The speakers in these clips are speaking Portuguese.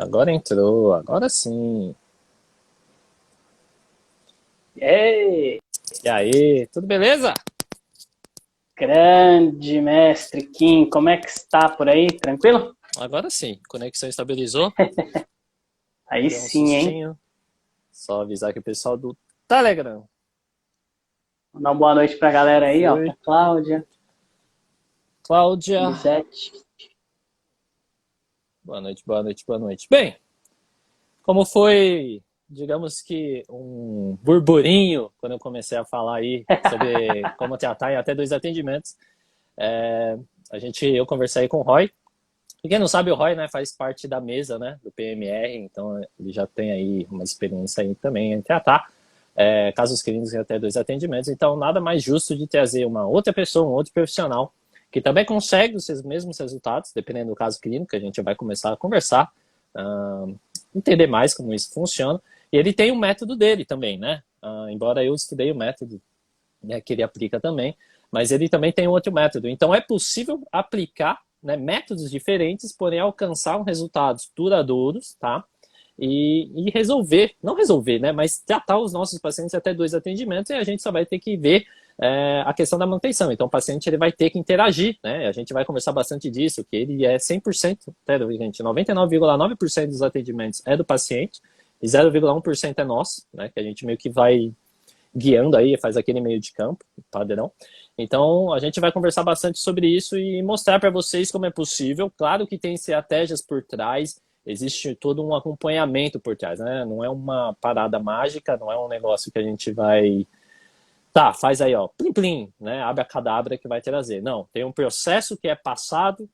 Agora entrou, agora sim. Ei, E aí, tudo beleza? grande mestre Kim, como é que está por aí? Tranquilo? Agora sim, conexão estabilizou, Aí deu um sim, hein? sustinho. Só avisar que o pessoal do Telegram Vou dar uma boa noite pra galera aí, ó. foi. Pra Cláudia, Cláudia, Elisete. boa noite, boa noite, boa noite. Bem, como foi, digamos que um burburinho quando eu comecei a falar aí sobre como tratar em até dois atendimentos, é, eu conversei com o Roy. E quem não sabe, o Roy, né, faz parte da mesa, né, do PMR, então ele já tem aí uma experiência aí também em tratar casos clínicos em até dois atendimentos. Então, nada mais justo de trazer uma outra pessoa, um outro profissional, que também consegue os mesmos resultados, dependendo do caso clínico, que a gente vai começar a conversar, entender mais como isso funciona. E ele tem um método dele também, né? Embora eu estudei o método, né, que ele aplica também, mas ele também tem outro método. Então, é possível aplicar, né, métodos diferentes, porém alcançar resultados duradouros, tá? E resolver, não resolver, né, mas tratar os nossos pacientes até dois atendimentos, e a gente só vai ter que ver a questão da manutenção. Então, o paciente ele vai ter que interagir, né? A gente vai conversar bastante disso, que ele é 100%, gente, 99,9% dos atendimentos é do paciente, e 0,1% é nosso, né? Que a gente meio que vai guiando aí, faz aquele meio de campo, padrão. Então, a gente vai conversar bastante sobre isso e mostrar para vocês como é possível. Claro que tem estratégias por trás, existe todo um acompanhamento por trás, né? Não é uma parada mágica, não é um negócio que a gente vai... Tá, faz aí, ó, plim plim, né? Abracadabra que vai trazer. Não, tem um processo que é passado,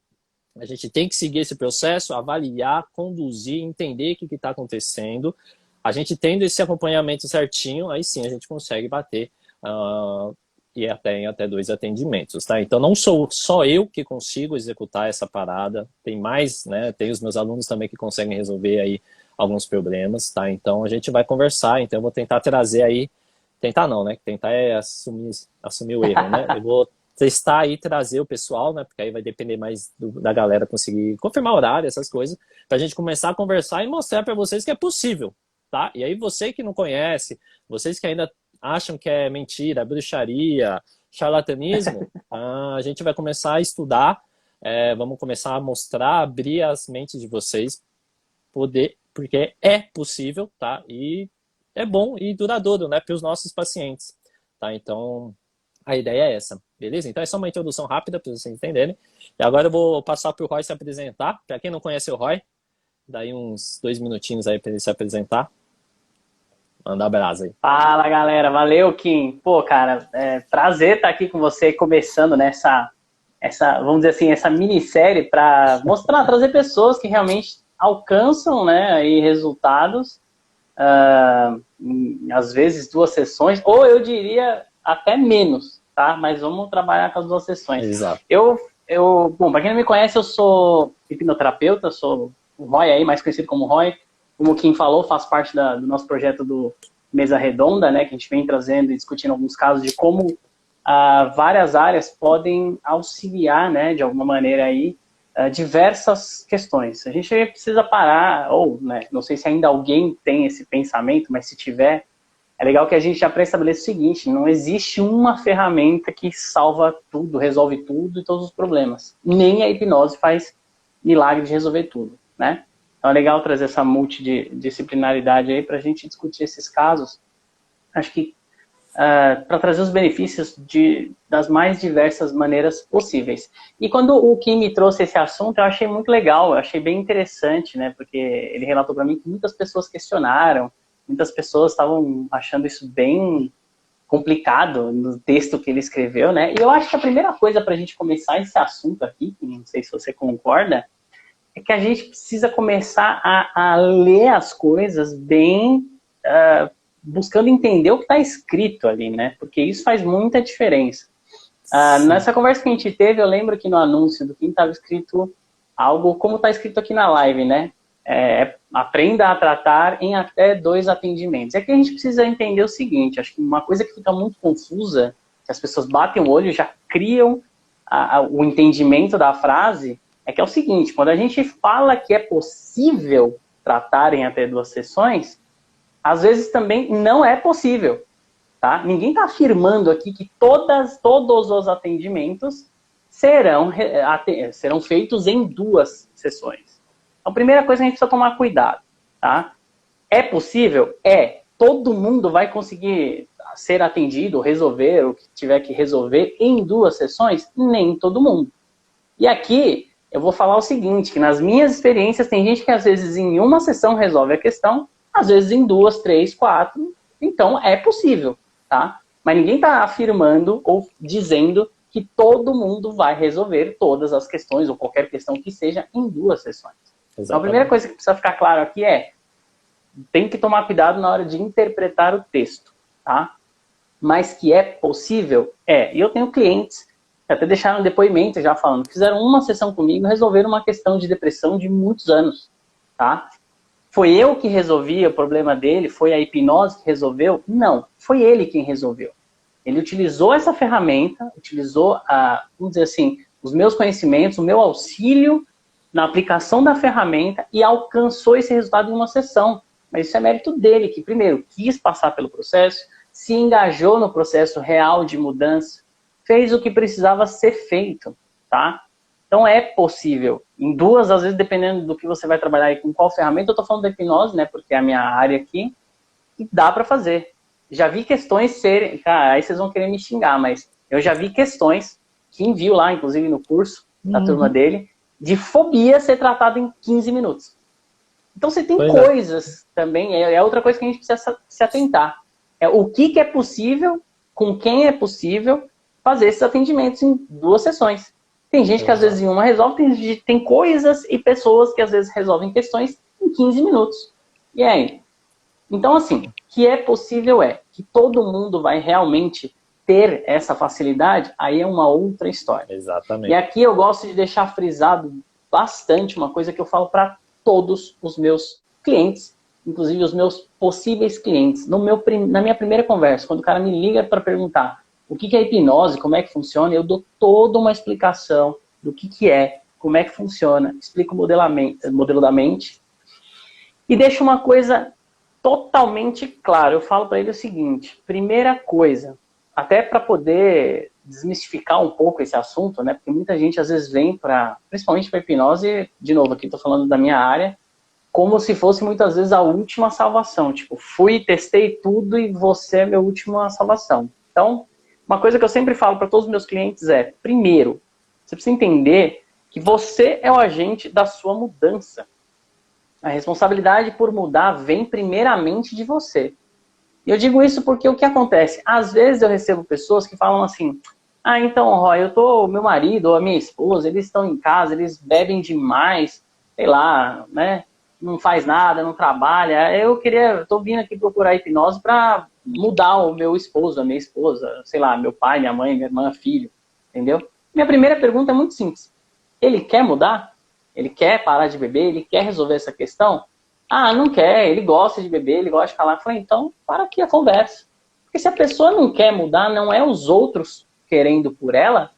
a gente tem que seguir esse processo, avaliar, conduzir, entender o que está acontecendo. A gente tendo esse acompanhamento certinho, aí sim a gente consegue bater e até em até dois atendimentos, tá? Então não sou só eu que consigo executar essa parada, tem mais, né? Tem os meus alunos também que conseguem resolver aí alguns problemas, tá? Então a gente vai conversar, então eu vou tentar trazer aí, tentar não, né? Tentar é assumir o erro, né? Eu vou testar e trazer o pessoal, né? Porque aí vai depender mais da galera conseguir confirmar horário, essas coisas, pra gente começar a conversar e mostrar para vocês que é possível, tá? E aí você que não conhece, vocês que ainda acham que é mentira, bruxaria, charlatanismo, a gente vai começar a estudar, vamos começar a mostrar, abrir as mentes de vocês, porque é possível, tá? E é bom e duradouro, né, para os nossos pacientes, tá? Então, a ideia é essa, beleza? Então é só uma introdução rápida para vocês entenderem. E agora eu vou passar para o Roy se apresentar. Para quem não conhece o Roy, daí uns 2 minutinhos aí para ele se apresentar. Manda brasa aí. Fala, galera. Valeu, Kim. Pô, cara, prazer estar aqui com você, começando nessa, vamos dizer assim, essa minissérie para mostrar, trazer pessoas que realmente alcançam, né, aí resultados, às vezes 2 sessões, ou eu diria até menos, tá? Mas vamos trabalhar com as 2 sessões. Exato. Bom, para quem não me conhece, eu sou hipnoterapeuta, sou o Roy aí, mais conhecido como Roy. Como o Kim falou, faz parte do nosso projeto do Mesa Redonda, né, que a gente vem trazendo e discutindo alguns casos de como várias áreas podem auxiliar, né, de alguma maneira aí, diversas questões. A gente precisa parar, ou, né, não sei se ainda alguém tem esse pensamento, mas se tiver, é legal que a gente já pré-estabeleça o seguinte: não existe uma ferramenta que salva tudo, resolve tudo e todos os problemas. Nem a hipnose faz milagre de resolver tudo, né? Então é legal trazer essa multidisciplinaridade aí para a gente discutir esses casos. Acho que para trazer os benefícios das mais diversas maneiras possíveis. E quando o Kim me trouxe esse assunto, eu achei muito legal, eu achei bem interessante, né? Porque ele relatou para mim que muitas pessoas questionaram, muitas pessoas estavam achando isso bem complicado no texto que ele escreveu, né? E eu acho que a primeira coisa para a gente começar esse assunto aqui, não sei se você concorda, é que a gente precisa começar a ler as coisas bem, buscando entender o que está escrito ali, né? Porque isso faz muita diferença. Nessa conversa que a gente teve, eu lembro que no anúncio do Kim estava escrito algo como está escrito aqui na live, né? Aprenda a tratar em até 2 atendimentos. É que a gente precisa entender o seguinte: acho que uma coisa que fica muito confusa, que as pessoas batem o olho e já criam o entendimento da frase, é que é o seguinte: quando a gente fala que é possível tratarem até 2 sessões, às vezes também não é possível, tá? Ninguém está afirmando aqui que todos os atendimentos serão feitos em 2 sessões. Então, a primeira coisa, a gente precisa tomar cuidado, tá? É possível? É. Todo mundo vai conseguir ser atendido, resolver o que tiver que resolver em 2 sessões? Nem todo mundo. E aqui, eu vou falar o seguinte, que nas minhas experiências, tem gente que às vezes em uma sessão resolve a questão, às vezes em 2, 3, 4, então é possível, tá? Mas ninguém está afirmando ou dizendo que todo mundo vai resolver todas as questões, ou qualquer questão que seja, em 2 sessões. Exatamente. Então a primeira coisa que precisa ficar claro aqui é, tem que tomar cuidado na hora de interpretar o texto, tá? Mas que é possível, é. E eu tenho clientes que até deixaram um depoimento já falando, fizeram uma sessão comigo e resolveram uma questão de depressão de muitos anos, tá? Foi eu que resolvi o problema dele? Foi a hipnose que resolveu? Não, foi ele quem resolveu. Ele utilizou essa ferramenta, utilizou, vamos dizer assim, os meus conhecimentos, o meu auxílio na aplicação da ferramenta e alcançou esse resultado em uma sessão. Mas isso é mérito dele, que primeiro quis passar pelo processo, se engajou no processo real de mudança, fez o que precisava ser feito, tá? Então é possível. Em 2, às vezes, dependendo do que você vai trabalhar e com qual ferramenta, eu tô falando da hipnose, né? Porque é a minha área aqui, e dá para fazer. Já vi questões serem... Cara, aí vocês vão querer me xingar, mas eu já vi questões, que envio lá, inclusive no curso da turma dele, de fobia ser tratado em 15 minutos. Então você tem coisas também, é outra coisa que a gente precisa se atentar. É o que é possível, com quem é possível, fazer esses atendimentos em 2 sessões. Tem gente que às vezes em uma resolve, tem coisas e pessoas que às vezes resolvem questões em 15 minutos. E aí? Então assim, que é possível que todo mundo vai realmente ter essa facilidade, aí é uma outra história. Exatamente. E aqui eu gosto de deixar frisado bastante uma coisa que eu falo para todos os meus clientes, inclusive os meus possíveis clientes. Na minha primeira conversa, quando o cara me liga para perguntar o que é hipnose, como é que funciona, eu dou toda uma explicação do que é, como é que funciona, explico o modelo da mente e deixo uma coisa totalmente clara. Eu falo para ele o seguinte, primeira coisa, até para poder desmistificar um pouco esse assunto, né? Porque muita gente às vezes vem principalmente para hipnose, de novo, aqui estou falando da minha área, como se fosse muitas vezes a última salvação. Tipo, fui, testei tudo e você é minha última salvação. Então, uma coisa que eu sempre falo para todos os meus clientes é, primeiro, você precisa entender que você é o agente da sua mudança. A responsabilidade por mudar vem primeiramente de você. E eu digo isso porque o que acontece? Às vezes eu recebo pessoas que falam assim, então, Roy, meu marido ou a minha esposa, eles estão em casa, eles bebem demais, sei lá, né? Não faz nada, não trabalha. Tô vindo aqui procurar hipnose para mudar o meu esposo, a minha esposa, sei lá, meu pai, minha mãe, minha irmã, filho, entendeu? Minha primeira pergunta é muito simples. Ele quer mudar? Ele quer parar de beber? Ele quer resolver essa questão? Não quer, ele gosta de beber, ele gosta de falar. Eu falei, então, para aqui a conversa. Porque se a pessoa não quer mudar, não é os outros querendo por ela,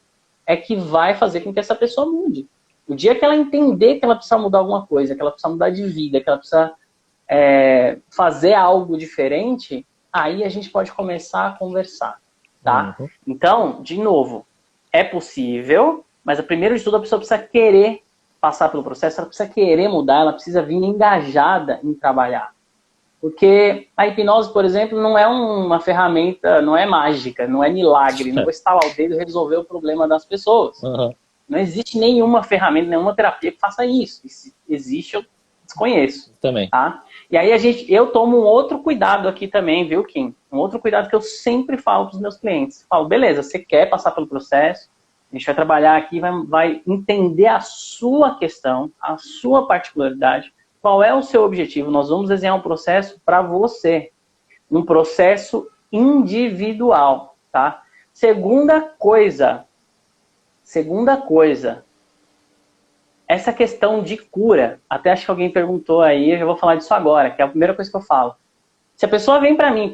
é que vai fazer com que essa pessoa mude. O dia que ela entender que ela precisa mudar alguma coisa, que ela precisa mudar de vida, que ela precisa fazer algo diferente, aí a gente pode começar a conversar, tá? Uhum. Então, de novo, é possível, mas primeiro de tudo a pessoa precisa querer passar pelo processo, ela precisa querer mudar, ela precisa vir engajada em trabalhar. Porque a hipnose, por exemplo, não é uma ferramenta, não é mágica, não é milagre, não vou estalar o dedo e resolver o problema das pessoas. Uhum. Não existe nenhuma ferramenta, nenhuma terapia que faça isso. Se existe, eu desconheço. Também. Tá? E aí eu tomo um outro cuidado aqui também, viu, Kim? Um outro cuidado que eu sempre falo para os meus clientes. Falo, beleza, você quer passar pelo processo, a gente vai trabalhar aqui, vai entender a sua questão, a sua particularidade, qual é o seu objetivo. Nós vamos desenhar um processo para você, um processo individual, tá? Segunda coisa, essa questão de cura, até acho que alguém perguntou aí, eu já vou falar disso agora, que é a primeira coisa que eu falo. Se a pessoa vem para mim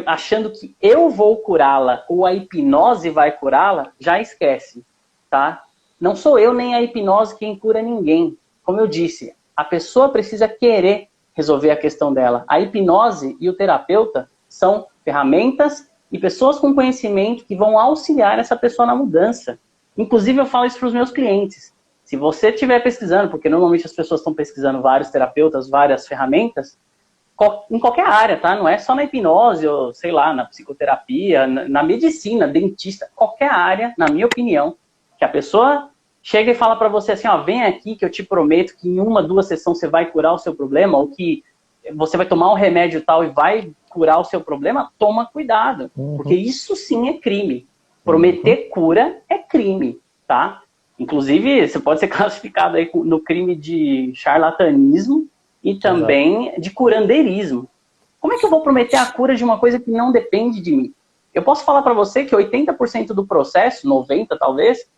achando que eu vou curá-la ou a hipnose vai curá-la, já esquece, tá? Não sou eu nem a hipnose quem cura ninguém. Como eu disse, A pessoa precisa querer resolver a questão dela. A hipnose e o terapeuta são ferramentas e pessoas com conhecimento que vão auxiliar essa pessoa na mudança. Inclusive, eu falo isso para os meus clientes. Se você estiver pesquisando, porque normalmente as pessoas estão pesquisando vários terapeutas, várias ferramentas, em qualquer área, tá? Não é só na hipnose, ou sei lá, na psicoterapia, na medicina, dentista, qualquer área, na minha opinião, que a pessoa chega e fala para você assim, ó, vem aqui que eu te prometo que em 1, 2 sessões você vai curar o seu problema, ou que você vai tomar um remédio tal e vai curar o seu problema, toma cuidado, porque isso sim é crime. Prometer cura é crime, tá? Inclusive, você pode ser classificado aí no crime de charlatanismo e também de curandeirismo. Como é que eu vou prometer a cura de uma coisa que não depende de mim? Eu posso falar para você que 80% do processo, 90% talvez,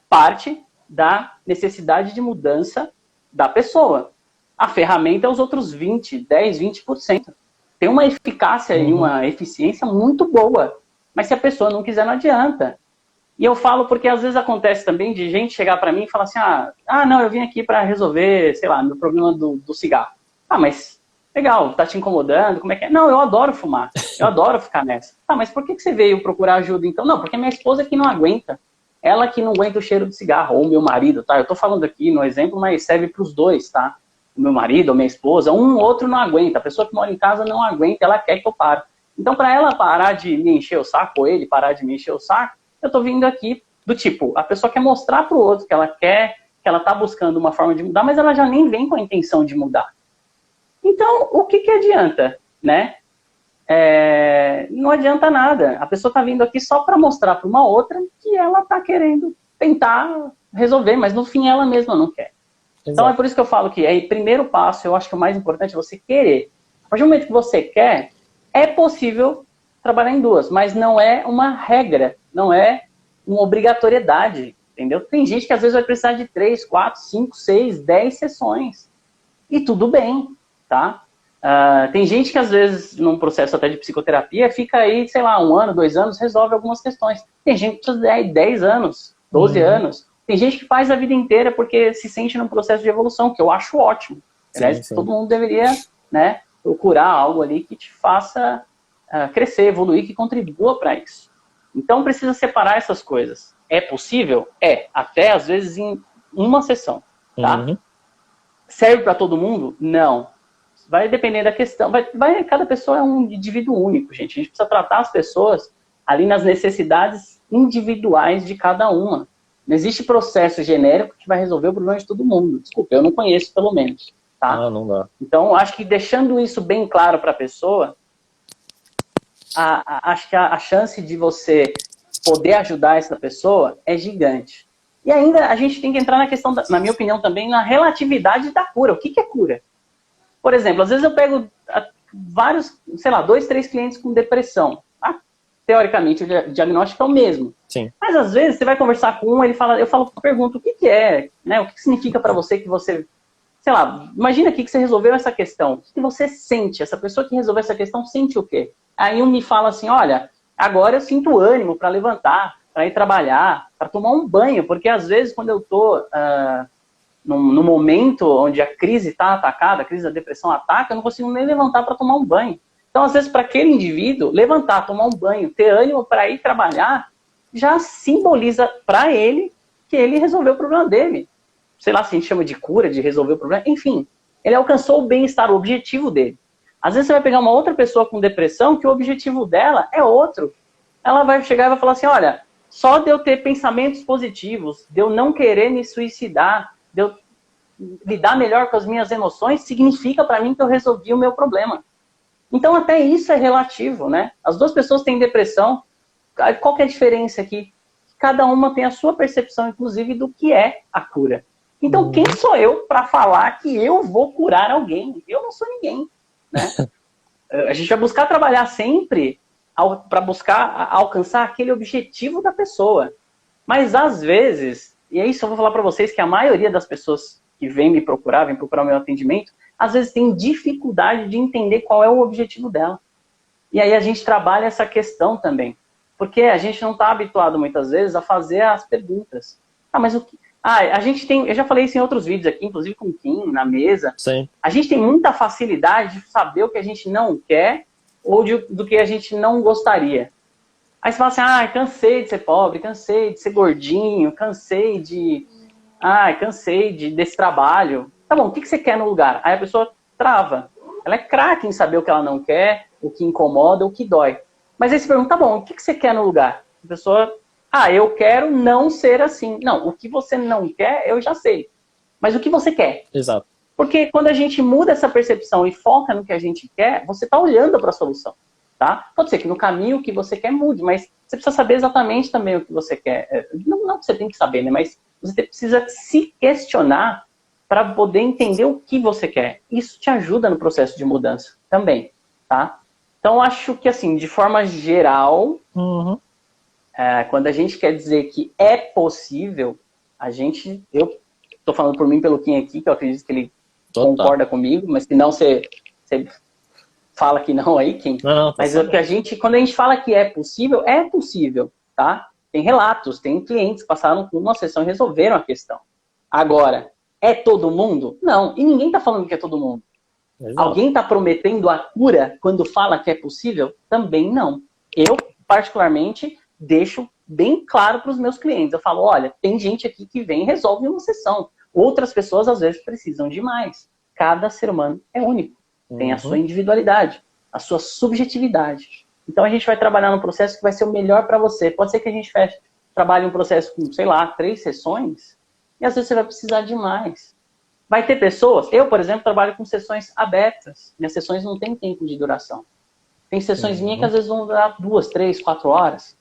parte da necessidade de mudança da pessoa. A ferramenta é os outros 20%, 10%, 20%. Tem uma eficácia e uma eficiência muito boa. Mas se a pessoa não quiser, não adianta. E eu falo porque às vezes acontece também de gente chegar para mim e falar assim, não, eu vim aqui para resolver, sei lá, meu problema do cigarro. Ah, mas legal, tá te incomodando, como é que é? Não, eu adoro fumar, eu adoro ficar nessa. Ah, mas por que você veio procurar ajuda então? Não, porque minha esposa que não aguenta. Ela que não aguenta o cheiro de cigarro, ou meu marido, tá? Eu tô falando aqui no exemplo, mas serve para os dois, tá? O meu marido ou minha esposa, um ou outro não aguenta. A pessoa que mora em casa não aguenta, ela quer que eu pare. Então, para ela parar de me encher o saco, ou ele parar de me encher o saco, eu tô vindo aqui do tipo, a pessoa quer mostrar pro outro que ela quer, que ela tá buscando uma forma de mudar, mas ela já nem vem com a intenção de mudar. Então, o que adianta, né? Não adianta nada. A pessoa tá vindo aqui só para mostrar para uma outra que ela tá querendo tentar resolver, mas no fim ela mesma não quer. Exato. Então é por isso que eu falo que o primeiro passo, eu acho que o mais importante é você querer. A partir do momento que você quer, é possível trabalhar em 2, mas não é uma regra, não é uma obrigatoriedade, entendeu? Tem gente que às vezes vai precisar de 3, 4, 5, 6, 10 sessões. E tudo bem, tá? Tem gente que às vezes, num processo até de psicoterapia, fica aí, sei lá, 1 ano, 2 anos, resolve algumas questões. Tem gente que precisa de 10 anos, 12 anos. Tem gente que faz a vida inteira porque se sente num processo de evolução, que eu acho ótimo. Aliás, todo mundo deveria, né, procurar algo ali que te faça crescer, evoluir, que contribua para isso. Então, precisa separar essas coisas. É possível? É. Até, às vezes, em uma sessão, tá? Serve para todo mundo? Não. Vai depender da questão. Cada pessoa é um indivíduo único, gente. A gente precisa tratar as pessoas ali nas necessidades individuais de cada uma. Não existe processo genérico que vai resolver o problema de todo mundo. Desculpa, eu não conheço, pelo menos. Tá? Não dá. Então, acho que deixando isso bem claro para a pessoa, acho que a chance de você poder ajudar essa pessoa é gigante. E ainda a gente tem que entrar na questão, na minha opinião também, na relatividade da cura. O que é cura? Por exemplo, às vezes eu pego vários, sei lá, 2, 3 clientes com depressão. Teoricamente, o diagnóstico é o mesmo. Sim. Mas às vezes você vai conversar com um, eu pergunto, o que é? Né? O que significa para você que você... Sei lá, imagina aqui que você resolveu essa questão. O que você sente? Essa pessoa que resolveu essa questão sente o quê? Aí um me fala assim, olha, agora eu sinto ânimo para levantar, para ir trabalhar, para tomar um banho, porque às vezes quando eu estou no momento onde a crise está atacada, a crise da depressão ataca, eu não consigo nem levantar para tomar um banho. Então, às vezes, para aquele indivíduo, levantar, tomar um banho, ter ânimo para ir trabalhar, já simboliza para ele que ele resolveu o problema dele. Sei lá se a gente chama de cura, de resolver o problema. Enfim, ele alcançou o bem-estar, o objetivo dele. Às vezes você vai pegar uma outra pessoa com depressão que o objetivo dela é outro. Ela vai chegar e vai falar assim, olha, só de eu ter pensamentos positivos, de eu não querer me suicidar, de eu lidar melhor com as minhas emoções, significa para mim que eu resolvi o meu problema. Então até isso é relativo, né? As 2 pessoas têm depressão. Qual que é a diferença aqui? Cada uma tem a sua percepção, inclusive, do que é a cura. Então quem sou eu para falar que eu vou curar alguém? Eu não sou ninguém, né? A gente vai buscar trabalhar sempre para buscar alcançar aquele objetivo da pessoa. Mas às vezes, e é isso eu vou falar para vocês, que a maioria das pessoas que vem procurar o meu atendimento, às vezes tem dificuldade de entender qual é o objetivo dela. E aí a gente trabalha essa questão também. Porque a gente não está habituado muitas vezes a fazer as perguntas. Mas A gente tem, eu já falei isso em outros vídeos aqui, inclusive com o Kim, na mesa. Sim. A gente tem muita facilidade de saber o que a gente não quer ou do que a gente não gostaria. Aí você fala assim, cansei de ser pobre, cansei de ser gordinho, cansei desse trabalho. Tá bom, o que você quer no lugar? Aí a pessoa trava. Ela é craque em saber o que ela não quer, o que incomoda, o que dói. Mas aí você pergunta, tá bom, o que você quer no lugar? A pessoa, eu quero não ser assim. Não, o que você não quer, eu já sei. Mas o que você quer? Exato. Porque quando a gente muda essa percepção e foca no que a gente quer, você está olhando para a solução. Tá? Pode ser que no caminho o que você quer mude, mas você precisa saber exatamente também o que você quer. Não que você tem que saber, né? Mas você precisa se questionar para poder entender o que você quer. Isso te ajuda no processo de mudança também, tá? Então, acho que, assim, de forma geral, quando a gente quer dizer que é possível, eu estou falando por mim, pelo Kim aqui, que eu acredito que ele concorda comigo, mas se não, você fala que não aí, Kim. Não, mas quando a gente fala que é possível, tá? Tem relatos, tem clientes que passaram por uma sessão e resolveram a questão. Agora, é todo mundo? Não. E ninguém está falando que é todo mundo. Exato. Alguém está prometendo a cura quando fala que é possível? Também não. Eu, particularmente, deixo bem claro para os meus clientes. Eu falo, olha, tem gente aqui que vem e resolve uma sessão. Outras pessoas, às vezes, precisam de mais. Cada ser humano é único. Tem a sua individualidade, a sua subjetividade. Então, a gente vai trabalhar num processo que vai ser o melhor para você. Pode ser que a gente trabalhe um processo com, 3 sessões, e às vezes você vai precisar de mais. Vai ter pessoas... Eu, por exemplo, trabalho com sessões abertas. Minhas sessões não têm tempo de duração. Tem sessões minhas que às vezes vão durar 2, 3, 4 horas.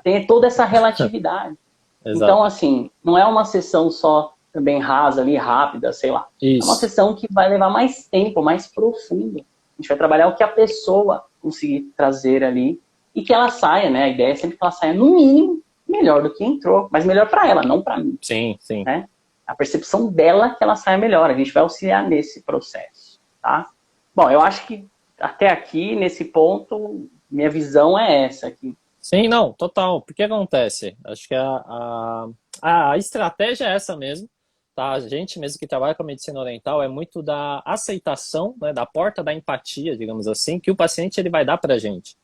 Tem toda essa relatividade. Então, assim, não é uma sessão só também rasa ali, rápida, sei lá. Isso. É uma sessão que vai levar mais tempo, mais profundo. A gente vai trabalhar o que a pessoa conseguir trazer ali e que ela saia, né? A ideia é sempre que ela saia, no mínimo, melhor do que entrou. Mas melhor para ela, não para mim. Sim, sim. Né? A percepção dela que ela saia melhor. A gente vai auxiliar nesse processo, tá? Bom, eu acho que até aqui, nesse ponto, minha visão é essa aqui. Sim, não, total. Porque acontece? Acho que a estratégia é essa mesmo. Tá? A gente mesmo que trabalha com a medicina oriental é muito da aceitação, né, da porta da empatia, digamos assim, que o paciente ele vai dar para a gente.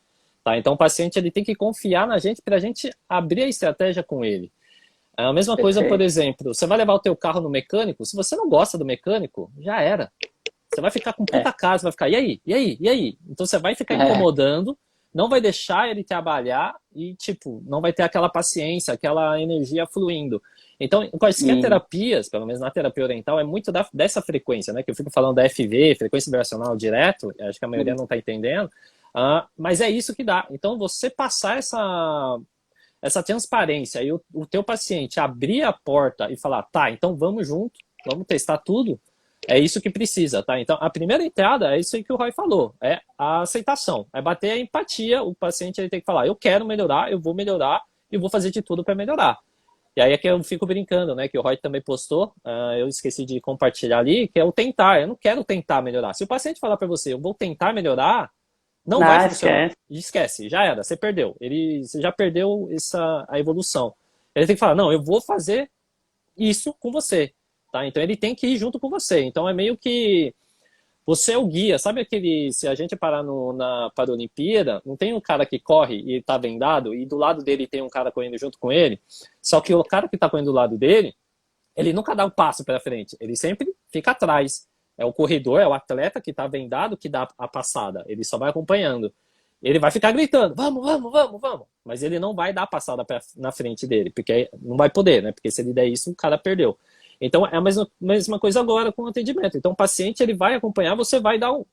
Tá? Então o paciente ele tem que confiar na gente para a gente abrir a estratégia com ele. É a mesma coisa, por exemplo, você vai levar o teu carro no mecânico, se você não gosta do mecânico, já era. Você vai ficar com puta casa, vai ficar, e aí? E aí? E aí? Então você vai ficar incomodando, não vai deixar ele trabalhar e, tipo, não vai ter aquela paciência, aquela energia fluindo. Então, em quaisquer terapias, pelo menos na terapia oriental, é muito dessa frequência, né? Que eu fico falando da FV, frequência vibracional direto, acho que a maioria não está entendendo, mas é isso que dá. Então, você passar essa transparência e o teu paciente abrir a porta e falar, tá, então vamos junto, vamos testar tudo, é isso que precisa, tá? Então, a primeira entrada é isso aí que o Roy falou, é a aceitação, é bater a empatia, o paciente ele tem que falar, eu quero melhorar, eu vou melhorar e vou fazer de tudo para melhorar. E aí é que eu fico brincando, né? Que o Roy também postou, eu esqueci de compartilhar ali, que é o tentar. Eu não quero tentar melhorar. Se o paciente falar para você, eu vou tentar melhorar, não vai funcionar. Esquece, já era, você perdeu. Você já perdeu a evolução. Ele tem que falar, não, eu vou fazer isso com você. Tá? Então ele tem que ir junto com você. Então é meio que você é o guia. Sabe se a gente parar na Paralimpíada, não tem um cara que corre e tá vendado e do lado dele tem um cara correndo junto com ele, só que o cara que tá correndo do lado dele, ele nunca dá um passo para frente, ele sempre fica atrás. É o corredor, é o atleta que tá vendado que dá a passada, ele só vai acompanhando. Ele vai ficar gritando, vamos, vamos, vamos, vamos, mas ele não vai dar a passada na frente dele, porque não vai poder, né? Porque se ele der isso, o cara perdeu. Então, é a mesma coisa agora com o atendimento. Então, o paciente, ele vai acompanhar, você vai dar um...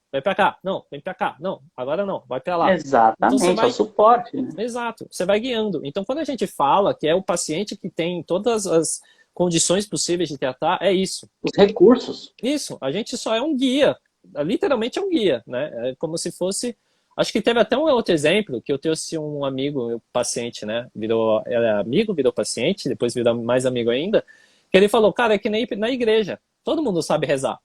Vai pra cá, não, vem pra cá, não, agora não, vai pra lá. Exatamente, então, é o suporte. Né? Exato, você vai guiando. Então, quando a gente fala que é o paciente que tem todas as condições possíveis de tratar, é isso. Os recursos. Isso, a gente só é um guia, literalmente é um guia, né? É como se fosse... Acho que teve até um outro exemplo, que eu trouxe um amigo, meu paciente, né? Era amigo, virou paciente, depois virou mais amigo ainda, que ele falou, cara, é que nem na igreja. Todo mundo sabe rezar.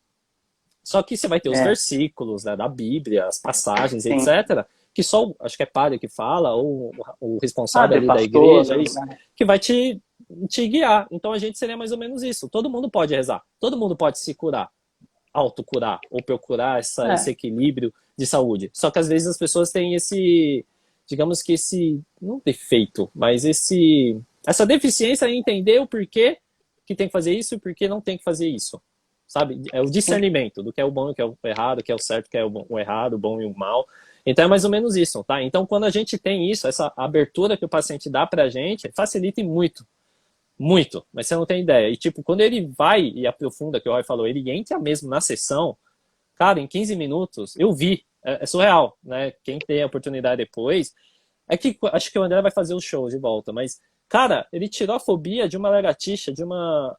Só que você vai ter os versículos, né, da Bíblia, as passagens, etc. Que só, acho que é padre que fala, ou o responsável ali da igreja, isso, que vai te te guiar. Então a gente seria mais ou menos isso. Todo mundo pode rezar, todo mundo pode se curar, autocurar, ou procurar esse equilíbrio de saúde. Só que às vezes as pessoas têm esse, digamos que esse, não defeito, mas essa deficiência em entender o porquê que tem que fazer isso e por que não tem que fazer isso. Sabe? É o discernimento do que é o bom e o que é o errado, o que é o certo, o que é o errado, o bom e o mal. Então é mais ou menos isso, tá? Então quando a gente tem isso, essa abertura que o paciente dá pra gente, facilita muito. Muito, mas você não tem ideia. E tipo, quando ele vai e aprofunda, que o Roy falou, ele entra mesmo na sessão, cara, em 15 minutos, eu vi, é surreal, né? Quem tem a oportunidade depois, é que acho que o André vai fazer o show de volta, mas, cara, ele tirou a fobia de uma lagartixa, de uma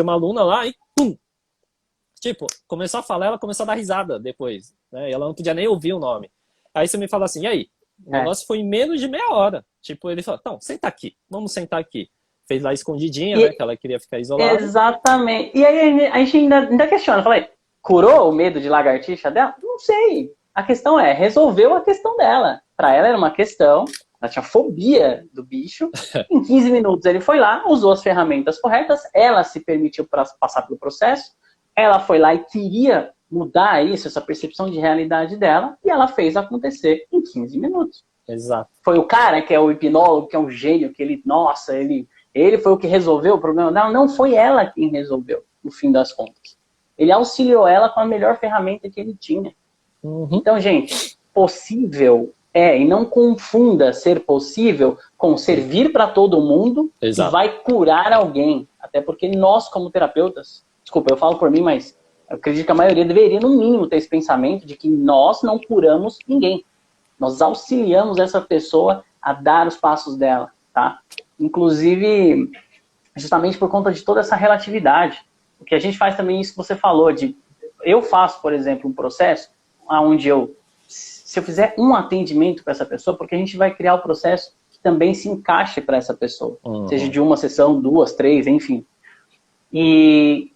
aluna lá e pum! Tipo, começou a falar, ela começou a dar risada depois, né? E ela não podia nem ouvir o nome. Aí você me fala assim, e aí? O negócio foi em menos de meia hora. Tipo, ele falou, então, senta aqui, vamos sentar aqui. Fez lá escondidinha, né? Que ela queria ficar isolada. Exatamente. E aí a gente ainda questiona. Falei, curou o medo de lagartixa dela? Não sei. A questão resolveu a questão dela. Para ela era uma questão, ela tinha fobia do bicho. Em 15 minutos ele foi lá, usou as ferramentas corretas, ela se permitiu passar pelo processo, ela foi lá e queria mudar isso, essa percepção de realidade dela, e ela fez acontecer em 15 minutos. Exato. Foi o cara que é o hipnólogo, que é um gênio, que ele foi o que resolveu o problema dela. Não foi ela quem resolveu, no fim das contas. Ele auxiliou ela com a melhor ferramenta que ele tinha. Uhum. Então, gente, possível e não confunda ser possível com servir para todo mundo. Exato. E vai curar alguém. Até porque nós, como terapeutas, desculpa, eu falo por mim, mas eu acredito que a maioria deveria, no mínimo, ter esse pensamento de que nós não curamos ninguém. Nós auxiliamos essa pessoa a dar os passos dela, tá? Inclusive, justamente por conta de toda essa relatividade. O que a gente faz também, isso que você falou, eu faço, por exemplo, um processo onde se eu fizer um atendimento para essa pessoa, porque a gente vai criar o processo que também se encaixe para essa pessoa. Uhum. Seja de uma sessão, 2, 3, enfim. E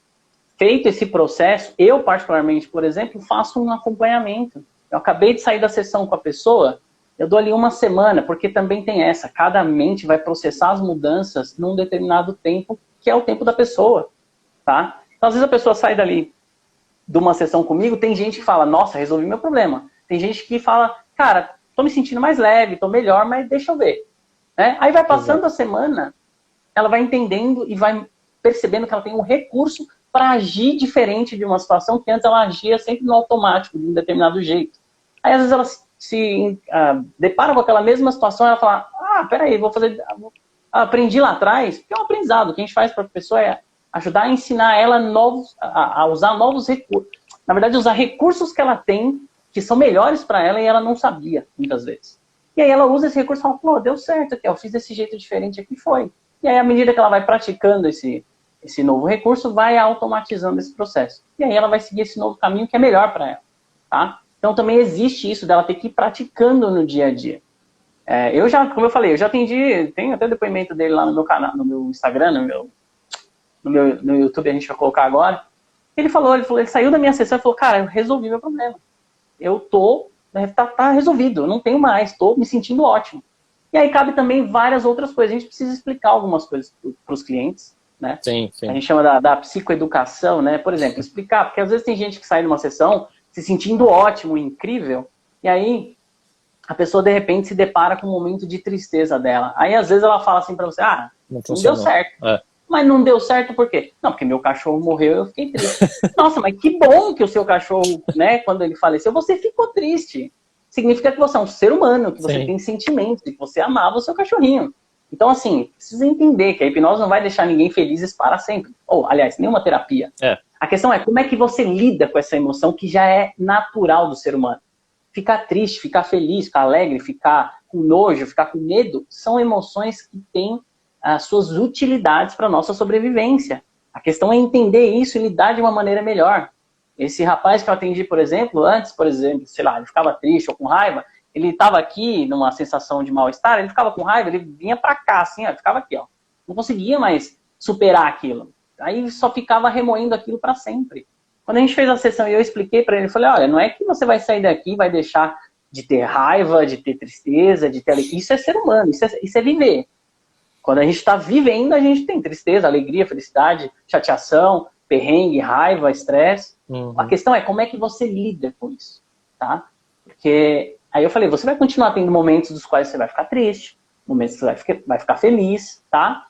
feito esse processo, eu particularmente, por exemplo, faço um acompanhamento. Eu acabei de sair da sessão com a pessoa, eu dou ali uma semana, porque também tem cada mente vai processar as mudanças num determinado tempo, que é o tempo da pessoa, tá? Então, às vezes a pessoa sai dali de uma sessão comigo, tem gente que fala, nossa, resolvi meu problema. Tem gente que fala, cara, tô me sentindo mais leve, tô melhor, mas deixa eu ver. Né? Aí vai passando a semana, ela vai entendendo e vai percebendo que ela tem um recurso para agir diferente de uma situação que antes ela agia sempre no automático, de um determinado jeito. Aí, às vezes, ela se depara com aquela mesma situação e ela fala, peraí, aprendi lá atrás, porque é um aprendizado. O que a gente faz para a pessoa é ajudar a ensinar ela a usar novos recursos. Na verdade, usar recursos que ela tem, que são melhores para ela e ela não sabia, muitas vezes. E aí ela usa esse recurso e fala, pô, deu certo aqui, eu fiz desse jeito diferente aqui, foi. E aí, à medida que ela vai praticando esse novo recurso, vai automatizando esse processo. E aí ela vai seguir esse novo caminho que é melhor para ela, tá? Então também existe isso dela ter que ir praticando no dia a dia. Como eu falei, eu já atendi, tem até depoimento dele lá no meu canal, no meu Instagram, no YouTube, a gente vai colocar agora. Ele saiu da minha sessão e falou, cara, eu resolvi meu problema. Tá resolvido, eu não tenho mais, tô me sentindo ótimo. E aí cabe também várias outras coisas. A gente precisa explicar algumas coisas para os clientes, né? Sim, sim. A gente chama da psicoeducação, né? Por exemplo, explicar, porque às vezes tem gente que sai de uma sessão se sentindo ótimo, incrível, e aí a pessoa de repente se depara com um momento de tristeza dela. Aí às vezes ela fala assim pra você, não deu certo. Mas não deu certo por quê? Não, porque meu cachorro morreu e eu fiquei triste. Nossa, mas que bom que o seu cachorro, né, quando ele faleceu, você ficou triste. Significa que você é um ser humano, que você tem sentimentos, que você amava o seu cachorrinho. Então, assim, precisa entender que a hipnose não vai deixar ninguém felizes para sempre. Aliás, nenhuma terapia. A questão é como é que você lida com essa emoção que já é natural do ser humano. Ficar triste, ficar feliz, ficar alegre, ficar com nojo, ficar com medo, são emoções que têm as suas utilidades para a nossa sobrevivência. A questão é entender isso e lidar de uma maneira melhor. Esse rapaz que eu atendi, por exemplo, sei lá, ele ficava triste ou com raiva, ele estava aqui numa sensação de mal-estar, ele ficava com raiva, ele vinha para cá, assim, ó, ficava aqui, ó. Não conseguia mais superar aquilo. Aí só ficava remoendo aquilo para sempre. Quando a gente fez a sessão e eu expliquei para ele, eu falei, olha, não é que você vai sair daqui e vai deixar de ter raiva, de ter tristeza, de ter... Isso é ser humano, isso é viver. Quando a gente está vivendo, a gente tem tristeza, alegria, felicidade, chateação, perrengue, raiva, estresse. A questão é como é que você lida com isso, tá? Porque aí eu falei, você vai continuar tendo momentos dos quais você vai ficar triste, momentos que você vai ficar feliz, tá?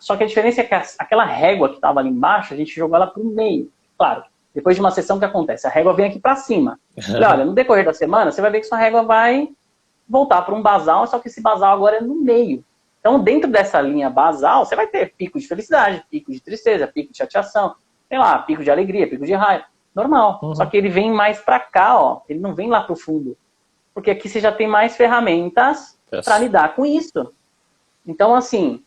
Só que a diferença é que aquela régua que estava ali embaixo, a gente jogou ela para o meio. Claro, depois de uma sessão, o que acontece? A régua vem aqui para cima. Falei, olha, no decorrer da semana, você vai ver que sua régua vai voltar para um basal, só que esse basal agora é no meio. Então, dentro dessa linha basal, você vai ter pico de felicidade, pico de tristeza, pico de chateação, sei lá, pico de alegria, pico de raiva. Normal. Só que ele vem mais para cá, ó. Ele não vem lá pro fundo. Porque aqui você já tem mais ferramentas para lidar com isso. Então, assim,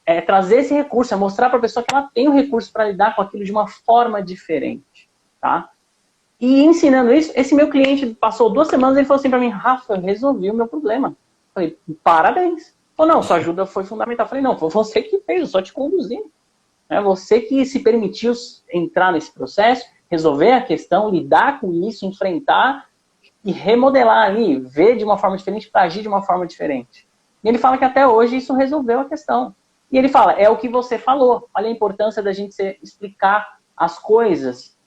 é trazer esse recurso, é mostrar para a pessoa que ela tem o recurso para lidar com aquilo de uma forma diferente, tá? E ensinando isso, esse meu cliente passou 2 semanas e ele falou assim para mim, Rafa, eu resolvi o meu problema. Eu falei, parabéns. Falou, não, sua ajuda foi fundamental. Eu falei, não, foi você que fez, eu só te conduzi. É você que se permitiu entrar nesse processo, resolver a questão, lidar com isso, enfrentar e remodelar ali, ver de uma forma diferente para agir de uma forma diferente. E ele fala que até hoje isso resolveu a questão. E ele fala, é o que você falou. Olha a importância da gente explicar as coisas,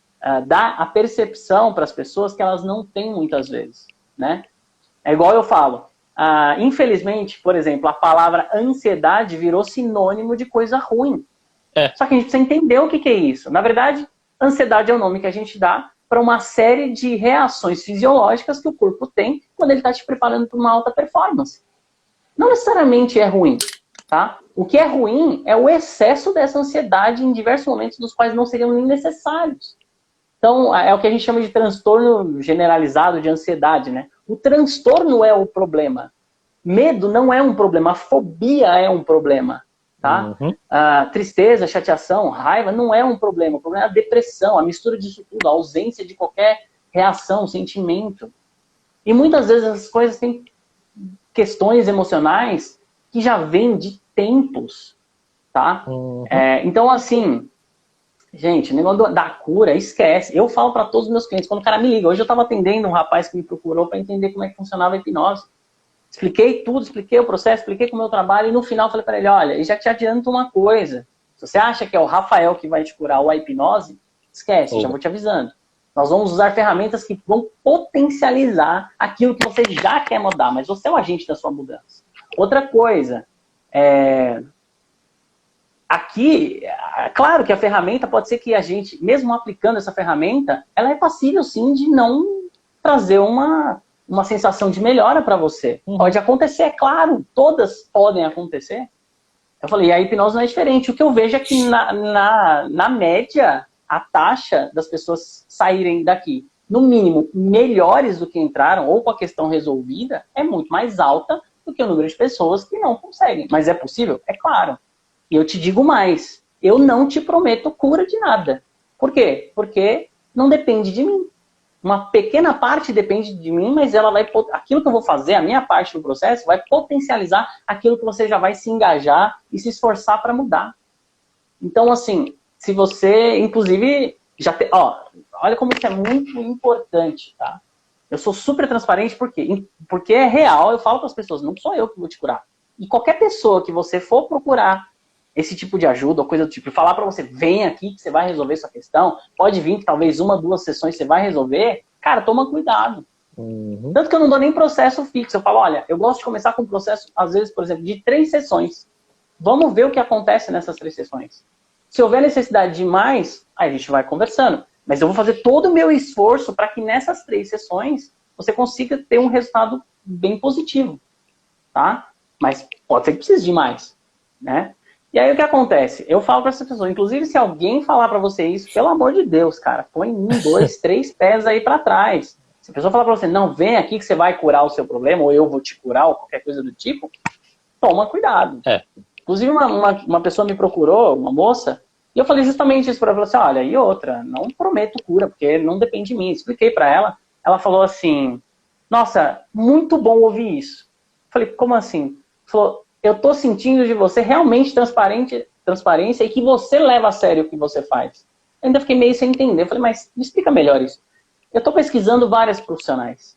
dar a percepção para as pessoas que elas não têm muitas vezes, né? É igual eu falo, infelizmente, por exemplo, a palavra ansiedade virou sinônimo de coisa ruim. Só que a gente precisa entender o que é isso. Na verdade, ansiedade é o nome que a gente dá para uma série de reações fisiológicas que o corpo tem quando ele está te preparando para uma alta performance. Não necessariamente é ruim, tá? O que é ruim é o excesso dessa ansiedade em diversos momentos dos quais não seriam nem necessários. Então, é o que a gente chama de transtorno generalizado de ansiedade, né? O transtorno é o problema. Medo não é um problema, a fobia é um problema. Tá? Tristeza, chateação, raiva não é um problema. O problema é a depressão, a mistura disso tudo, a ausência de qualquer reação, sentimento. E muitas vezes essas coisas têm questões emocionais que já vêm de tempos. Tá? Então, assim, gente, o negócio da cura, esquece. Eu falo para todos os meus clientes, quando o cara me liga, hoje eu estava atendendo um rapaz que me procurou para entender como é que funcionava a hipnose. Expliquei tudo, expliquei o processo, expliquei como é o trabalho e no final falei para ele, olha, e já te adianto uma coisa. Se você acha que é o Rafael que vai te curar ou a hipnose, esquece, já vou te avisando. Nós vamos usar ferramentas que vão potencializar aquilo que você já quer mudar, mas você é o agente da sua mudança. Outra coisa, aqui, claro que a ferramenta pode ser que a gente, mesmo aplicando essa ferramenta, ela é passível sim de não trazer uma sensação de melhora para você. Pode acontecer, é claro, todas podem acontecer. Eu falei, a hipnose não é diferente. O que eu vejo é que, na média, a taxa das pessoas saírem daqui, no mínimo, melhores do que entraram, ou com a questão resolvida, é muito mais alta do que o número de pessoas que não conseguem. Mas é possível? É claro. E eu te digo mais, eu não te prometo cura de nada. Por quê? Porque não depende de mim. Uma pequena parte depende de mim, mas ela vai, aquilo que eu vou fazer, a minha parte do processo, vai potencializar aquilo que você já vai se engajar e se esforçar para mudar. Então, assim, se você, inclusive, olha como isso é muito importante, tá? Eu sou super transparente, por quê? Porque é real, eu falo para as pessoas, não sou eu que vou te curar. E qualquer pessoa que você for procurar esse tipo de ajuda ou coisa do tipo, e falar para você, vem aqui que você vai resolver sua questão, pode vir que talvez 1, 2 sessões você vai resolver, cara, toma cuidado. Tanto que eu não dou nem processo fixo, eu falo, olha, eu gosto de começar com um processo, às vezes, por exemplo, de 3 sessões. Vamos ver o que acontece nessas 3 sessões. Se houver necessidade de mais, aí a gente vai conversando. Mas eu vou fazer todo o meu esforço para que nessas 3 sessões você consiga ter um resultado bem positivo, tá? Mas pode ser que precise de mais, né? E aí o que acontece? Eu falo para essa pessoa, inclusive se alguém falar para você isso, pelo amor de Deus, cara, põe 1, 2, 3 pés aí para trás. Se a pessoa falar para você, não, vem aqui que você vai curar o seu problema, ou eu vou te curar, ou qualquer coisa do tipo, toma cuidado. Inclusive uma pessoa me procurou, uma moça, e eu falei justamente isso para ela, assim, olha, e outra, não prometo cura, porque não depende de mim. Expliquei para ela, ela falou assim, nossa, muito bom ouvir isso. Eu falei, como assim? Falou, eu tô sentindo de você realmente transparência e que você leva a sério o que você faz. Eu ainda fiquei meio sem entender. Eu falei, mas me explica melhor isso. Eu tô pesquisando várias profissionais.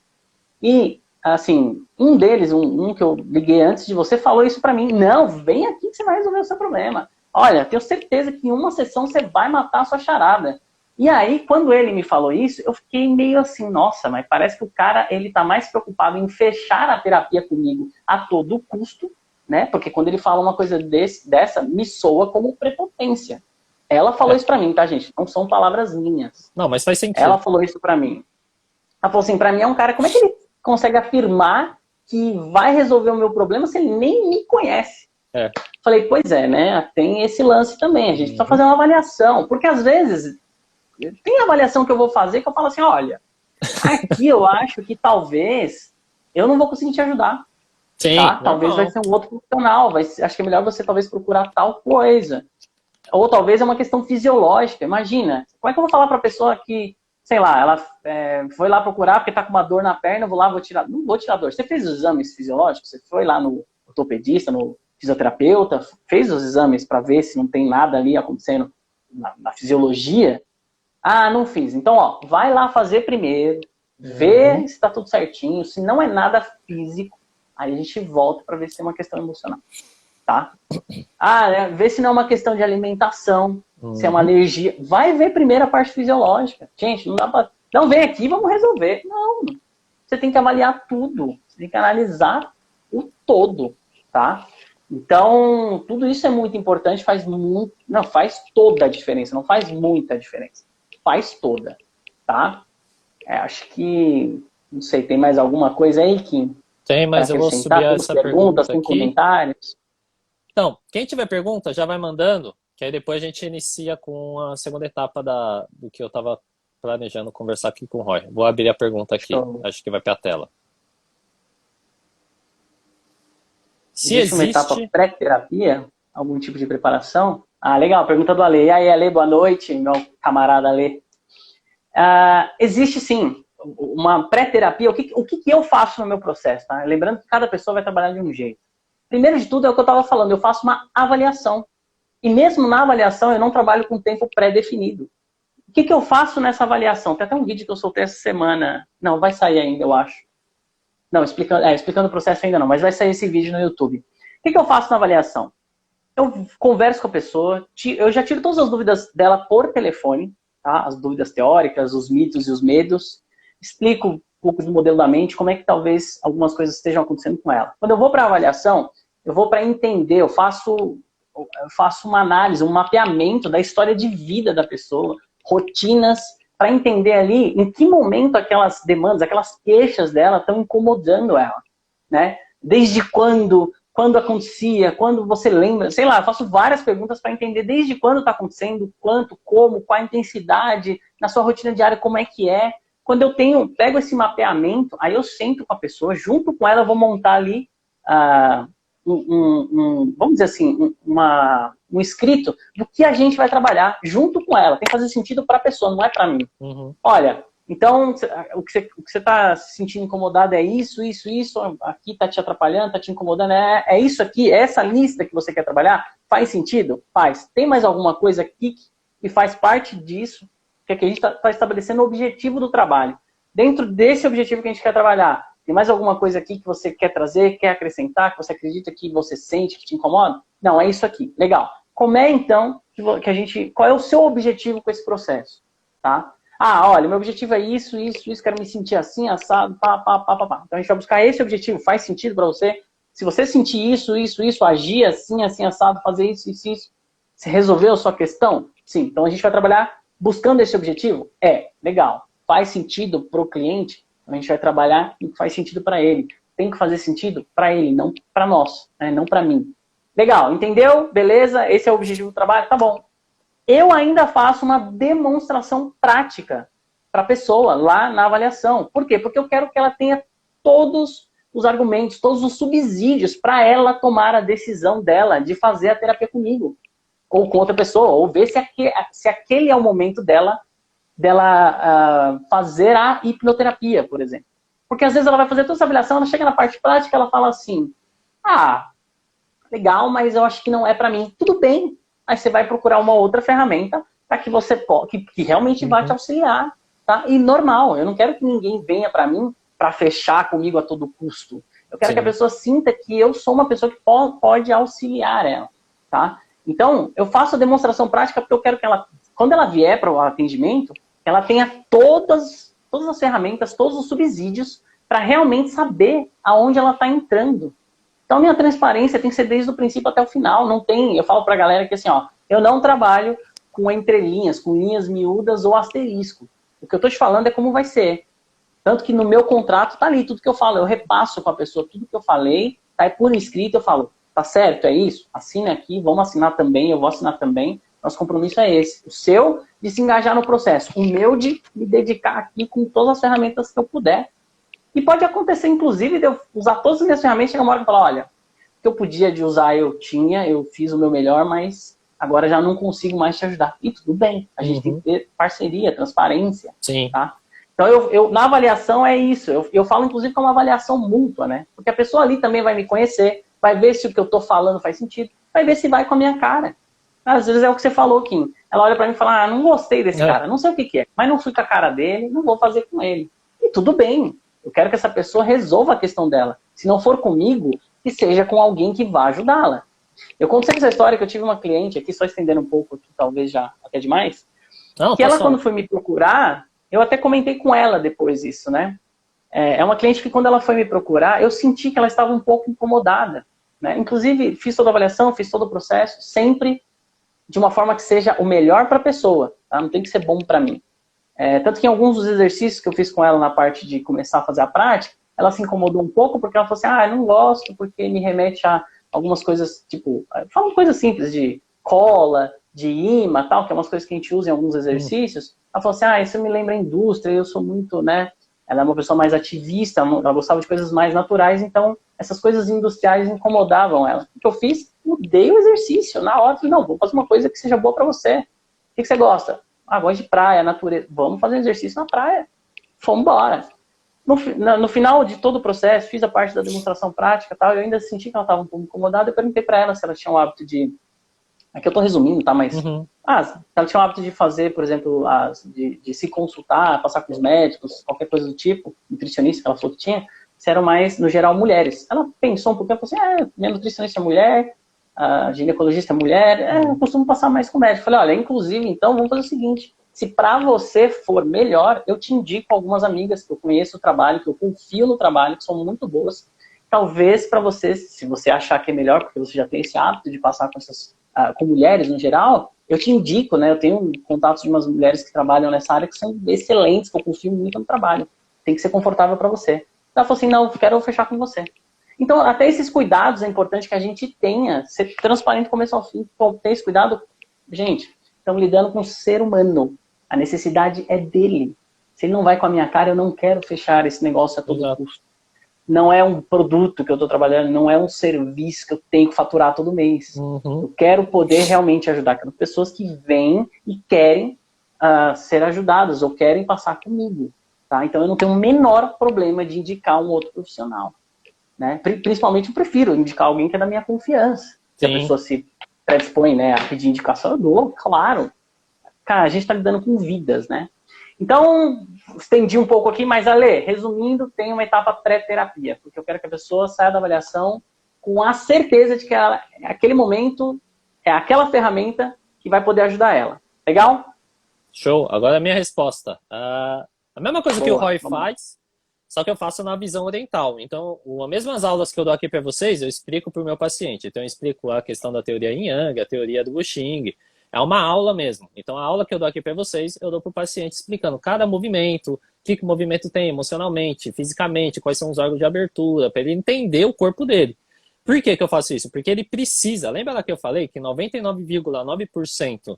E assim, um deles, um que eu liguei antes de você, falou isso pra mim. Não, vem aqui que você vai resolver o seu problema. Olha, tenho certeza que em uma sessão você vai matar a sua charada. E aí, quando ele me falou isso, eu fiquei meio assim, nossa, mas parece que o cara, ele tá mais preocupado em fechar a terapia comigo a todo custo, né? Porque quando ele fala uma coisa dessa, me soa como prepotência. Ela falou isso pra mim, tá, gente? Não são palavras minhas. Não, mas faz sentido. Ela falou isso pra mim. Ela falou assim, pra mim é um cara, como é que ele consegue afirmar que vai resolver o meu problema se ele nem me conhece? É. Falei, pois é, né? Tem esse lance também. A gente precisa fazer uma avaliação. Porque às vezes, tem avaliação que eu vou fazer que eu falo assim, olha, aqui eu acho que talvez eu não vou conseguir te ajudar. Sim, tá? Talvez vai ser um outro profissional. Acho que é melhor você talvez procurar tal coisa. Ou talvez é uma questão fisiológica. Imagina, como é que eu vou falar pra pessoa que, sei lá, ela foi lá procurar porque tá com uma dor na perna, eu vou lá, vou tirar. Não vou tirar dor. Você fez os exames fisiológicos? Você foi lá no ortopedista, no fisioterapeuta, fez os exames para ver se não tem nada ali acontecendo na fisiologia? Ah, não fiz. Então, ó, vai lá fazer primeiro, vê se tá tudo certinho. Se não é nada físico, aí a gente volta para ver se é uma questão emocional. Tá? Ah, né? Vê se não é uma questão de alimentação, se é uma alergia. Vai ver primeiro a parte fisiológica. Gente, não dá pra... Não, vem aqui, vamos resolver. Não. Você tem que avaliar tudo. Você tem que analisar o todo, tá? Então, tudo isso é muito importante, faz muito... Não, faz toda a diferença, não faz muita diferença. Faz toda, tá? Acho que... Não sei, tem mais alguma coisa aí, Kim? Tem, mas eu vou subir essa pergunta tem aqui. Comentários? Então, quem tiver pergunta, já vai mandando, que aí depois a gente inicia com a segunda etapa do que eu estava planejando conversar aqui com o Roy. Vou abrir a pergunta aqui, acho que vai para a tela. Se existe uma etapa pré-terapia? Algum tipo de preparação? Ah, legal, pergunta do Ale. E aí, Ale, boa noite, meu camarada Ale. Existe sim uma pré-terapia. O que eu faço no meu processo? Tá? Lembrando que cada pessoa vai trabalhar de um jeito. Primeiro de tudo é o que eu estava falando, eu faço uma avaliação. E mesmo na avaliação eu não trabalho com tempo pré-definido. O que eu faço nessa avaliação? Tem até um vídeo que eu soltei essa semana. Não, vai sair ainda, eu acho. Não, explicando o processo ainda não, mas vai sair esse vídeo no YouTube. O que eu faço na avaliação? Eu converso com a pessoa, eu já tiro todas as dúvidas dela por telefone, tá? As dúvidas teóricas, os mitos e os medos. Explico um pouco do modelo da mente, como é que talvez algumas coisas estejam acontecendo com ela. Quando eu vou para a avaliação, eu vou para entender, eu faço uma análise, um mapeamento da história de vida da pessoa, rotinas, para entender ali em que momento aquelas demandas, aquelas queixas dela estão incomodando ela, né? Desde quando acontecia, quando você lembra, sei lá, eu faço várias perguntas para entender desde quando está acontecendo, quanto, como, qual a intensidade, na sua rotina diária, como é que é. Quando eu pego esse mapeamento, aí eu sento com a pessoa, junto com ela eu vou montar ali, vamos dizer assim, um escrito do que a gente vai trabalhar junto com ela. Tem que fazer sentido para a pessoa, não é para mim. Olha, então o que você está se sentindo incomodado é isso, aqui está te atrapalhando, está te incomodando, é isso aqui, é essa lista que você quer trabalhar? Faz sentido? Faz. Tem mais alguma coisa aqui que faz parte disso? Que aqui a gente está estabelecendo o objetivo do trabalho. Dentro desse objetivo que a gente quer trabalhar, tem mais alguma coisa aqui que você quer trazer, quer acrescentar, que você acredita que você sente, que te incomoda? Não, é isso aqui. Legal. Como é, então, qual é o seu objetivo com esse processo? Tá? Ah, olha, meu objetivo é isso, quero me sentir assim, assado, pá. Então a gente vai buscar esse objetivo, faz sentido para você? Se você sentir isso, agir assim, assado, fazer isso, você resolveu a sua questão? Sim. Então a gente vai trabalhar buscando esse objetivo? Legal. Faz sentido para o cliente? A gente vai trabalhar e faz sentido para ele. Tem que fazer sentido para ele, não para nós, né? Não para mim. Legal, entendeu? Beleza? Esse é o objetivo do trabalho? Tá bom. Eu ainda faço uma demonstração prática para a pessoa lá na avaliação. Por quê? Porque eu quero que ela tenha todos os argumentos, todos os subsídios para ela tomar a decisão dela de fazer a terapia comigo. Ou com outra pessoa. Ou ver se aquele é o momento dela fazer a hipnoterapia, por exemplo. Porque às vezes ela vai fazer toda essa avaliação, ela chega na parte prática, ela fala assim, legal, mas eu acho que não é para mim. Tudo bem. Aí você vai procurar uma outra ferramenta para que você que realmente vai te auxiliar. Tá? E normal, eu não quero que ninguém venha para mim para fechar comigo a todo custo. Eu quero Sim. que a pessoa sinta que eu sou uma pessoa que pode auxiliar ela, tá? Então, eu faço a demonstração prática porque eu quero que ela, quando ela vier para o atendimento, ela tenha todas as ferramentas, todos os subsídios para realmente saber aonde ela está entrando. Então, minha transparência tem que ser desde o princípio até o final. Não tem, eu falo para a galera que assim, ó, eu não trabalho com entrelinhas, com linhas miúdas ou asterisco. O que eu estou te falando é como vai ser. Tanto que no meu contrato tá ali tudo que eu falo. Eu repasso com a pessoa tudo que eu falei, tá aí por escrito, eu falo, tá certo, é isso? Assina aqui, vamos assinar também, eu vou assinar também. Nosso compromisso é esse. O seu, de se engajar no processo. O meu, de me dedicar aqui com todas as ferramentas que eu puder. E pode acontecer, inclusive, de eu usar todas as minhas ferramentas, chega uma hora que eu falo, olha, o que eu podia de usar eu tinha, eu fiz o meu melhor, mas agora já não consigo mais te ajudar. E tudo bem, a gente tem que ter parceria, transparência. Sim. Tá? Então, na avaliação é isso. Eu falo, inclusive, que é uma avaliação mútua, né? Porque a pessoa ali também vai me conhecer, vai ver se o que eu estou falando faz sentido, vai ver se vai com a minha cara. Às vezes é o que você falou, Kim. Ela olha para mim e fala, não gostei desse cara, não sei o que é, mas não fui com a cara dele, não vou fazer com ele. E tudo bem. Eu quero que essa pessoa resolva a questão dela. Se não for comigo, que seja com alguém que vá ajudá-la. Eu conto sempre essa história que eu tive uma cliente aqui, só estendendo um pouco, aqui, talvez já até demais, que ela, quando foi me procurar, eu até comentei com ela depois isso, né? É uma cliente que, quando ela foi me procurar, eu senti que ela estava um pouco incomodada, né? Inclusive, fiz toda a avaliação, fiz todo o processo, sempre de uma forma que seja o melhor para a pessoa, tá? Não tem que ser bom para mim. Tanto que em alguns dos exercícios que eu fiz com ela na parte de começar a fazer a prática, ela se incomodou um pouco porque ela falou assim, eu não gosto porque me remete a algumas coisas, tipo, fala coisas simples de cola, de imã, tal, que é umas coisas que a gente usa em alguns exercícios. Ela falou assim, isso me lembra a indústria, eu sou muito, né, ela é uma pessoa mais ativista, ela gostava de coisas mais naturais, então essas coisas industriais incomodavam ela. O que eu fiz? Mudei o exercício na hora, falei, não, vou fazer uma coisa que seja boa para você. O que você gosta? Gosto de praia, natureza. Vamos fazer exercício na praia. Fomos embora. No final de todo o processo, fiz a parte da demonstração prática e tal, eu ainda senti que ela estava um pouco incomodada, eu perguntei para ela se ela tinha o hábito de... Aqui eu estou resumindo, tá? Mas se ela tinha o hábito de fazer, por exemplo, de se consultar, passar com os médicos, qualquer coisa do tipo, nutricionista que ela falou que tinha, se eram mais, no geral, mulheres. Ela pensou um pouquinho, falou assim, minha nutricionista é mulher, a ginecologista é mulher, eu costumo passar mais com o médico. Falei, olha, inclusive, então, vamos fazer o seguinte, se para você for melhor, eu te indico algumas amigas que eu conheço o trabalho, que eu confio no trabalho, que são muito boas. Talvez para você, se você achar que é melhor, porque você já tem esse hábito de passar com mulheres no geral, eu te indico, né? Eu tenho contatos de umas mulheres que trabalham nessa área que são excelentes, que eu confio muito no trabalho. Tem que ser confortável para você. Ela falou assim, não, quero fechar com você. Então, até esses cuidados é importante que a gente tenha, ser transparente do começo ao fim, ter esse cuidado. Gente, estamos lidando com um ser humano. A necessidade é dele. Se ele não vai com a minha cara, eu não quero fechar esse negócio a todo custo. Não é um produto que eu estou trabalhando, não é um serviço que eu tenho que faturar todo mês. Eu quero poder realmente ajudar aquelas pessoas que vêm e querem ser ajudadas ou querem passar comigo. Tá? Então, eu não tenho o menor problema de indicar um outro profissional. Né? Principalmente, eu prefiro indicar alguém que é da minha confiança. Se a pessoa se predispõe, né, a pedir indicação, eu dou, claro. Cara, a gente está lidando com vidas, né? Então, estendi um pouco aqui, mas, Ale, resumindo, tem uma etapa pré-terapia, porque eu quero que a pessoa saia da avaliação com a certeza de que aquele momento é aquela ferramenta que vai poder ajudar ela. Legal? Show. Agora a minha resposta. A mesma coisa que o Roy faz, só que eu faço na visão oriental. Então, as mesmas aulas que eu dou aqui para vocês, eu explico para o meu paciente. Então, eu explico a questão da teoria Yin Yang, a teoria do Wushin. É uma aula mesmo. Então, a aula que eu dou aqui para vocês, eu dou para o paciente explicando cada movimento, o que o movimento tem emocionalmente, fisicamente, quais são os órgãos de abertura, para ele entender o corpo dele. Por que eu faço isso? Porque ele precisa. Lembra lá que eu falei que 99,9%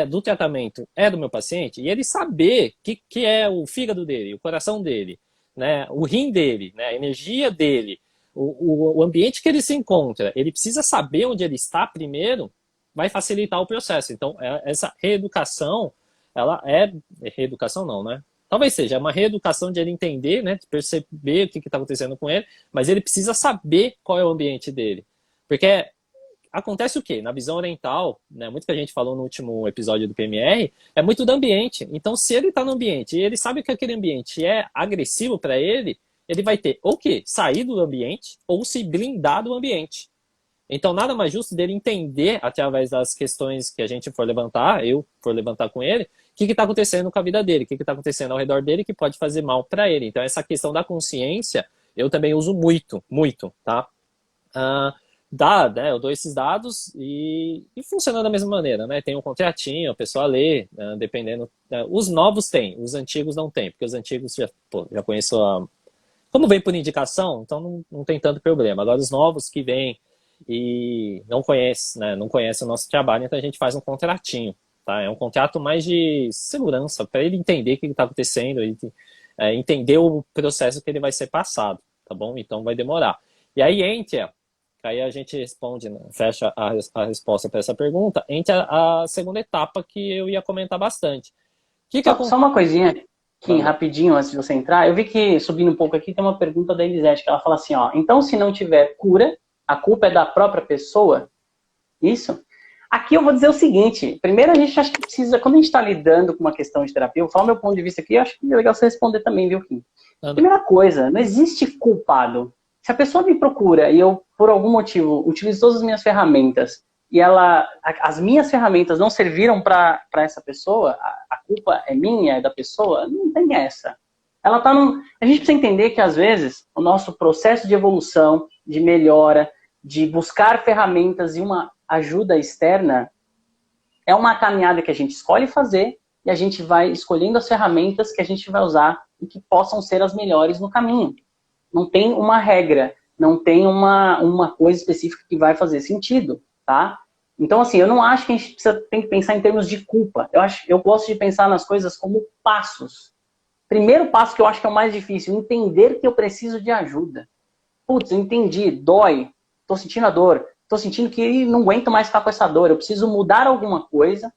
do tratamento é do meu paciente? E ele saber que é o fígado dele, o coração dele, né, o rim dele, né, a energia dele, o ambiente que ele se encontra. Ele precisa saber onde ele está primeiro, vai facilitar o processo. Então, essa reeducação, ela é... Reeducação não, né? Talvez seja uma reeducação de ele entender, né? De perceber o que está acontecendo com ele, mas ele precisa saber qual é o ambiente dele. Porque acontece o quê? Na visão oriental, né, muito que a gente falou no último episódio do PMR, é muito do ambiente. Então, se ele está no ambiente e ele sabe que aquele ambiente é agressivo para ele, ele vai ter ou que sair do ambiente ou se blindar do ambiente. Então, nada mais justo dele entender, através das questões que a gente for levantar, eu for levantar com ele, o que está acontecendo com a vida dele, o que está acontecendo ao redor dele que pode fazer mal para ele. Então, essa questão da consciência, eu também uso muito, muito, tá? Né, eu dou esses dados e funciona da mesma maneira, né? Tem um contratinho, a pessoa lê, dependendo. Os novos tem, os antigos não tem, porque os antigos já conheço como vem por indicação, então não tem tanto problema. Agora, os novos que vêm e não conhece, né? Não conhece o nosso trabalho, então a gente faz um contratinho, tá? É um contrato mais de segurança, para ele entender o que está acontecendo, ele, entender o processo que ele vai ser passado, tá bom? Então vai demorar. E aí aí a gente responde, né? Fecha a resposta para essa pergunta, entre a segunda etapa que eu ia comentar bastante. Só uma coisinha, Kim, rapidinho, antes de você entrar. Eu vi que, subindo um pouco aqui, tem uma pergunta da Elisete, que ela fala assim, ó, então se não tiver cura, a culpa é da própria pessoa? Isso? Aqui eu vou dizer o seguinte, primeiro a gente acha que precisa, quando a gente está lidando com uma questão de terapia, eu vou falar o meu ponto de vista aqui, eu acho que é legal você responder também, viu, Kim? Primeira coisa, não existe culpado. Se a pessoa me procura e eu, por algum motivo, utilizo todas as minhas ferramentas e as minhas ferramentas não serviram para essa pessoa, a culpa é minha, é da pessoa, não tem essa. A gente precisa entender que, às vezes, o nosso processo de evolução, de melhora, de buscar ferramentas e uma ajuda externa é uma caminhada que a gente escolhe fazer e a gente vai escolhendo as ferramentas que a gente vai usar e que possam ser as melhores no caminho. Não tem uma regra, não tem uma coisa específica que vai fazer sentido, tá? Então, assim, eu não acho que a gente tem que pensar em termos de culpa. Eu gosto de pensar nas coisas como passos. Primeiro passo que eu acho que é o mais difícil, entender que eu preciso de ajuda. Putz, entendi, dói, tô sentindo a dor, tô sentindo que não aguento mais ficar com essa dor, eu preciso mudar alguma coisa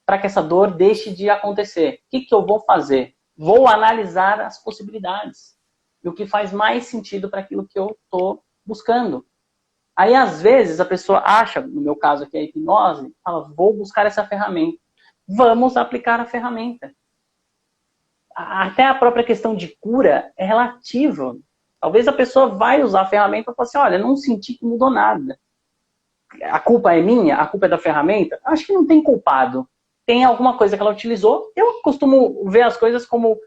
para que essa dor deixe de acontecer. O que eu vou fazer? Vou analisar as possibilidades e o que faz mais sentido para aquilo que eu estou buscando. Aí, às vezes, a pessoa acha, no meu caso aqui, a hipnose, fala, vou buscar essa ferramenta. Vamos aplicar a ferramenta. Até a própria questão de cura é relativa. Talvez a pessoa vai usar a ferramenta e fala assim, olha, não senti que mudou nada. A culpa é minha? A culpa é da ferramenta? Acho que não tem culpado. Tem alguma coisa que ela utilizou. Eu costumo ver as coisas como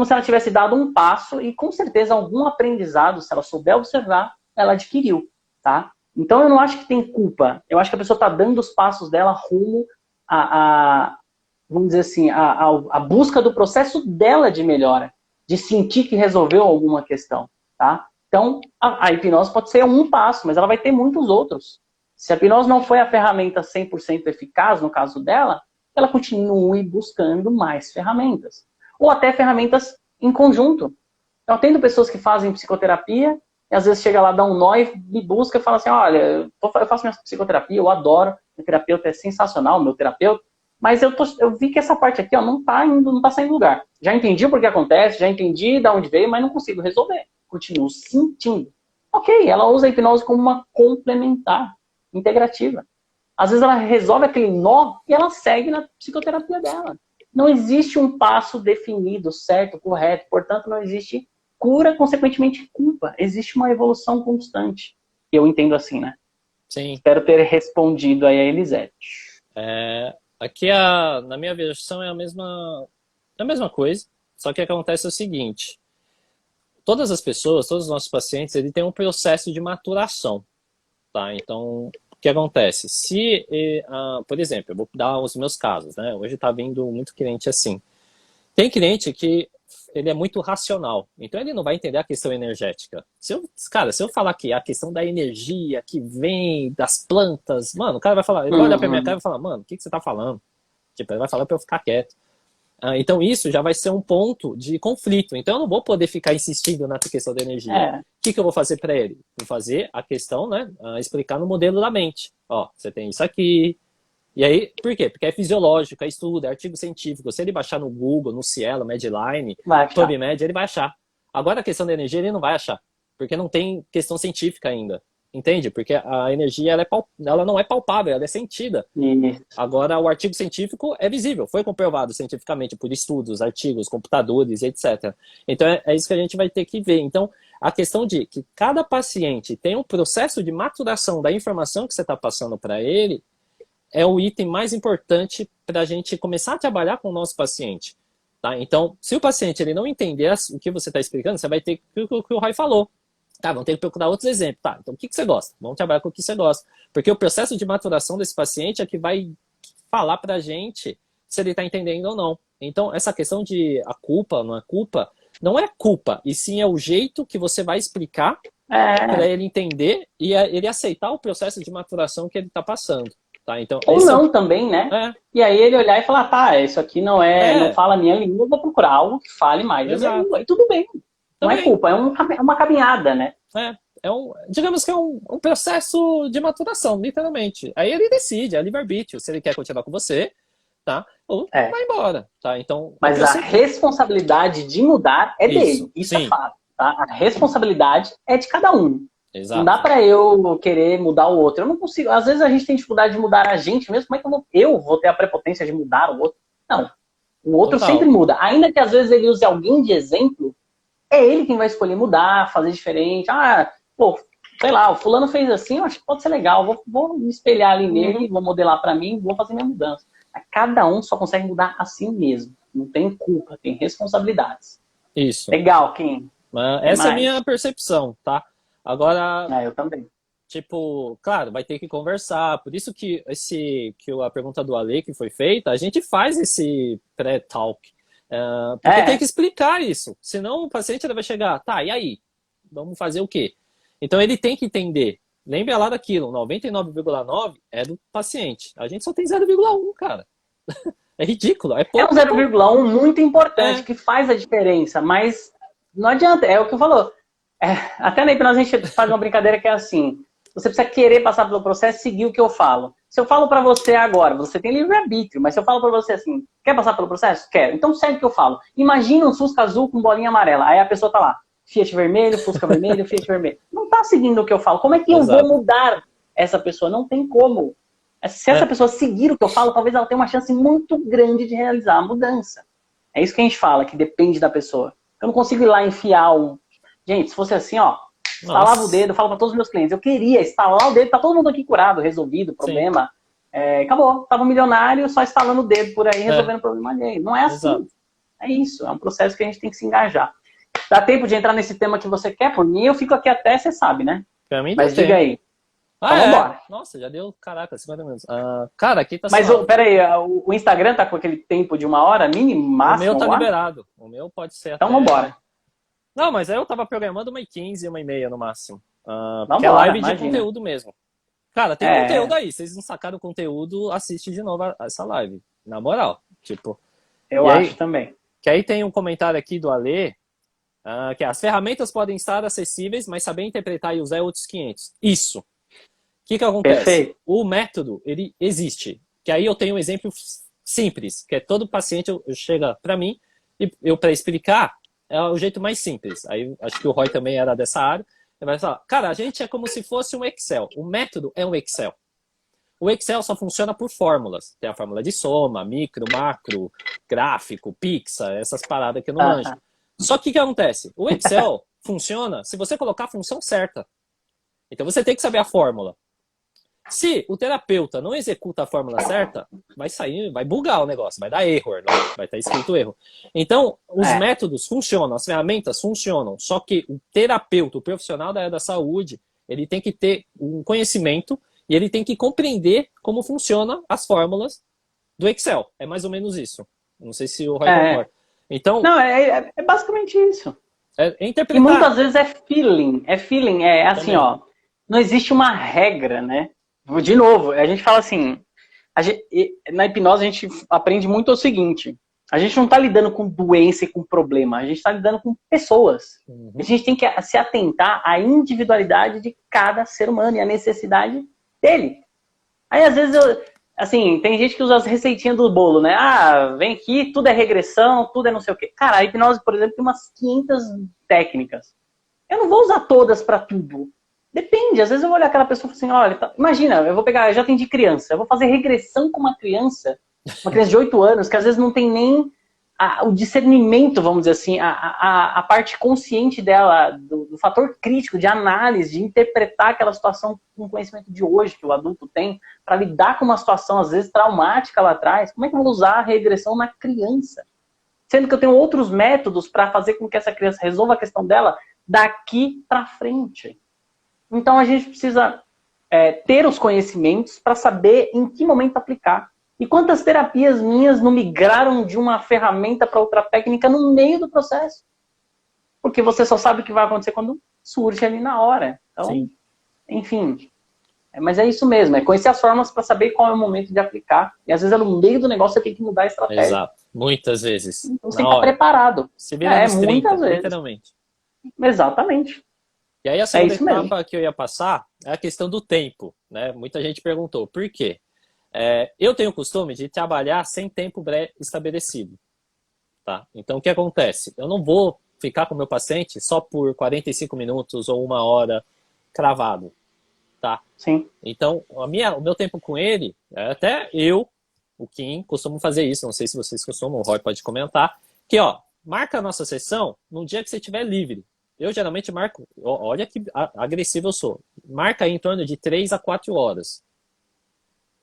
se ela tivesse dado um passo e, com certeza, algum aprendizado, se ela souber observar, ela adquiriu, tá? Então, eu não acho que tem culpa. Eu acho que a pessoa está dando os passos dela rumo vamos dizer assim, a busca do processo dela de melhora, de sentir que resolveu alguma questão, tá? Então, a hipnose pode ser um passo, mas ela vai ter muitos outros. Se a hipnose não foi a ferramenta 100% eficaz, no caso dela, ela continue buscando mais ferramentas. Ou até ferramentas em conjunto. Eu atendo pessoas que fazem psicoterapia, e às vezes chega lá, dá um nó e me busca e fala assim, olha, eu faço minha psicoterapia, eu adoro, meu terapeuta é sensacional, meu terapeuta, mas eu vi que essa parte aqui ó, não tá saindo do lugar. Já entendi o porquê acontece, já entendi de onde veio, mas não consigo resolver. Continuo sentindo. Ok, ela usa a hipnose como uma complementar, integrativa. Às vezes ela resolve aquele nó e ela segue na psicoterapia dela. Não existe um passo definido, certo, correto. Portanto, não existe cura, consequentemente culpa. Existe uma evolução constante. Eu entendo assim, né? Sim. Espero ter respondido aí a Elisete. Aqui, na minha versão, é a mesma coisa, só que acontece o seguinte. Todas as pessoas, todos os nossos pacientes, ele tem um processo de maturação, tá? Então, o que acontece? Por exemplo, eu vou dar os meus casos, né? Hoje está vindo muito cliente assim. Tem cliente que ele é muito racional, então ele não vai entender a questão energética. Se eu falar que a questão da energia que vem das plantas, mano, o cara vai falar, ele vai olhar pra minha cara e vai falar, mano, o que você tá falando? Tipo, ele vai falar pra eu ficar quieto. Então isso já vai ser um ponto de conflito. Então eu não vou poder ficar insistindo na questão da energia. O que eu vou fazer para ele? Vou fazer a questão, né? Explicar no modelo da mente. Ó, você tem isso aqui. E aí, por quê? Porque é fisiológico, é estudo, é artigo científico. Se ele baixar no Google, no Cielo, Medline, PubMed, ele vai achar. Agora a questão da energia ele não vai achar. Porque não tem questão científica ainda. Entende? Porque a energia ela não é palpável, ela é sentida. Isso. Agora, o artigo científico é visível, foi comprovado cientificamente por estudos, artigos, computadores, etc. Então, é isso que a gente vai ter que ver. Então, a questão de que cada paciente tem um processo de maturação da informação que você está passando para ele é o item mais importante para a gente começar a trabalhar com o nosso paciente. Tá? Então, se o paciente ele não entender o que você está explicando, você vai ter que o que o Roy falou. Tá, vamos ter que procurar outros exemplos. Tá, então o que você gosta? Vamos trabalhar com o que você gosta. Porque o processo de maturação desse paciente é que vai falar pra gente se ele está entendendo ou não. Então, essa questão de a culpa, não é culpa, e sim é o jeito que você vai explicar para ele entender e ele aceitar o processo de maturação que ele está passando. Tá? Então, ou não também, né? E aí ele olhar e falar, tá, isso aqui não fala a minha língua, eu vou procurar algo que fale mais a minha língua. E tudo bem. Não é culpa, é uma caminhada, né? Digamos que é um processo de maturação, literalmente. Aí ele decide, é livre-arbítrio, se ele quer continuar com você, tá? Ou vai embora, tá? Então, mas a responsabilidade de mudar é dele, isso é fato, tá? A responsabilidade é de cada um. Exato. Não dá pra eu querer mudar o outro. Eu não consigo. Às vezes a gente tem dificuldade de mudar a gente mesmo, como é que eu vou ter a prepotência de mudar o outro? Não. O outro sempre muda. Ainda que às vezes ele use alguém de exemplo, é ele quem vai escolher mudar, fazer diferente. Sei lá, o fulano fez assim, eu acho que pode ser legal. Vou me espelhar ali nele, vou modelar pra mim, vou fazer minha mudança. Cada um só consegue mudar assim mesmo. Não tem culpa, tem responsabilidades. Isso. Legal, Kim. Essa é a minha percepção, tá? Agora... eu também. Tipo, claro, vai ter que conversar. Por isso que a pergunta do Ale que foi feita, a gente faz esse pré-talk. Porque tem que explicar isso. Senão o paciente ele vai chegar, tá, e aí? Vamos fazer o quê? Então ele tem que entender. Lembra lá daquilo, 99,9 é do paciente. A gente só tem 0,1, cara. É ridículo. É pouco. É um 0,1 muito importante, que faz a diferença, mas não adianta, é o que eu falou. Até na hipnose a gente faz uma brincadeira que é assim, você precisa querer passar pelo processo e seguir o que eu falo. Se eu falo pra você agora, você tem livre-arbítrio, mas se eu falo pra você assim, quer passar pelo processo? Quero. Então segue o que eu falo. Imagina um Fusca azul com bolinha amarela. Aí a pessoa tá lá, Fiat vermelho, Fusca vermelho, Fiat vermelho. Não tá seguindo o que eu falo. Como é que eu vou mudar essa pessoa? Não tem como. Se essa pessoa seguir o que eu falo, talvez ela tenha uma chance muito grande de realizar a mudança. É isso que a gente fala, que depende da pessoa. Eu não consigo ir lá enfiar Gente, se fosse assim, ó, estalava o dedo, eu falo pra todos os meus clientes, eu queria estalar o dedo, tá todo mundo aqui curado, resolvido, problema. Acabou, tava um milionário só estalando o dedo por aí, resolvendo o problema alheio. Não é assim. Exato. É isso, é um processo que a gente tem que se engajar. Dá tempo de entrar nesse tema que você quer? Por mim, eu fico aqui até, você sabe, né? Pra mim mas diga aí. Então, vambora. Nossa, já deu, caraca, 50 minutos. Cara, aqui tá... Mas, peraí, o Instagram tá com aquele tempo de 1 hora, mínimo, máximo? O meu tá liberado. O meu pode ser então, vambora. Não, mas aí eu tava programando 1h15, 1h30 no máximo. Porque é live de conteúdo mesmo. Cara, tem conteúdo aí. Vocês não sacaram o conteúdo, assiste de novo essa live. Na moral. Tipo. Eu acho também. Que aí tem um comentário aqui do Ale, que as ferramentas podem estar acessíveis, mas saber interpretar e usar é outros 500. Isso. O que acontece? Perfeito. O método, ele existe. Que aí eu tenho um exemplo simples, que é todo paciente chega pra mim, e eu para explicar, é o jeito mais simples. Aí acho que o Roy também era dessa área. Ele vai falar, cara, a gente é como se fosse um Excel. O método é um Excel. O Excel só funciona por fórmulas. Tem a fórmula de soma, micro, macro, gráfico, pixa, essas paradas que eu não manjo. Só que o que acontece? O Excel funciona se você colocar a função certa. Então você tem que saber a fórmula. Se o terapeuta não executa a fórmula certa, vai sair, vai bugar o negócio, vai dar erro, vai estar escrito erro. Então, os métodos funcionam, as ferramentas funcionam, só que o terapeuta, o profissional da área da saúde, ele tem que ter um conhecimento e ele tem que compreender como funcionam as fórmulas do Excel. É mais ou menos isso. Não sei se o Roy concorda. Então, não, é basicamente isso. É interpretar. E muitas vezes é feeling. É feeling, assim, ó. Não existe uma regra, né? De novo, a gente fala assim, na hipnose a gente aprende muito o seguinte, a gente não está lidando com doença e com problema, a gente está lidando com pessoas. A gente tem que se atentar à individualidade de cada ser humano e à necessidade dele. Aí às vezes, assim, tem gente que usa as receitinhas do bolo, né? Vem aqui, tudo é regressão, tudo é não sei o quê. Cara, a hipnose, por exemplo, tem umas 500 técnicas. Eu não vou usar todas para tudo. Depende, às vezes eu vou olhar aquela pessoa e falo assim, olha, imagina, eu vou pegar, eu já atendi criança, eu vou fazer regressão com uma criança de 8 anos, que às vezes não tem nem o discernimento, vamos dizer assim, a parte consciente dela, do fator crítico, de análise, de interpretar aquela situação com o conhecimento de hoje que o adulto tem, para lidar com uma situação, às vezes, traumática lá atrás. Como é que eu vou usar a regressão na criança? Sendo que eu tenho outros métodos para fazer com que essa criança resolva a questão dela daqui para frente. Então, a gente precisa ter os conhecimentos para saber em que momento aplicar. E quantas terapias minhas não migraram de uma ferramenta para outra técnica no meio do processo? Porque você só sabe o que vai acontecer quando surge ali na hora. Então, sim, enfim. Mas é isso mesmo, é conhecer as formas para saber qual é o momento de aplicar. E às vezes no meio do negócio você tem que mudar a estratégia. Exato, muitas vezes. Então você tem que estar preparado. Se vira nos 30, muitas vezes. Literalmente. Exatamente. E aí a segunda etapa que eu ia passar é a questão do tempo, né? Muita gente perguntou, por quê? Eu tenho o costume de trabalhar sem tempo pré-estabelecido, tá? Então o que acontece? Eu não vou ficar com o meu paciente só por 45 minutos ou 1 hora cravado, tá? Sim. Então o meu tempo com ele, até eu, o Kim, costumo fazer isso, não sei se vocês costumam, o Roy pode comentar, que marca a nossa sessão num dia que você estiver livre. Eu geralmente marco, olha que agressivo eu sou, marca aí em torno de 3 a 4 horas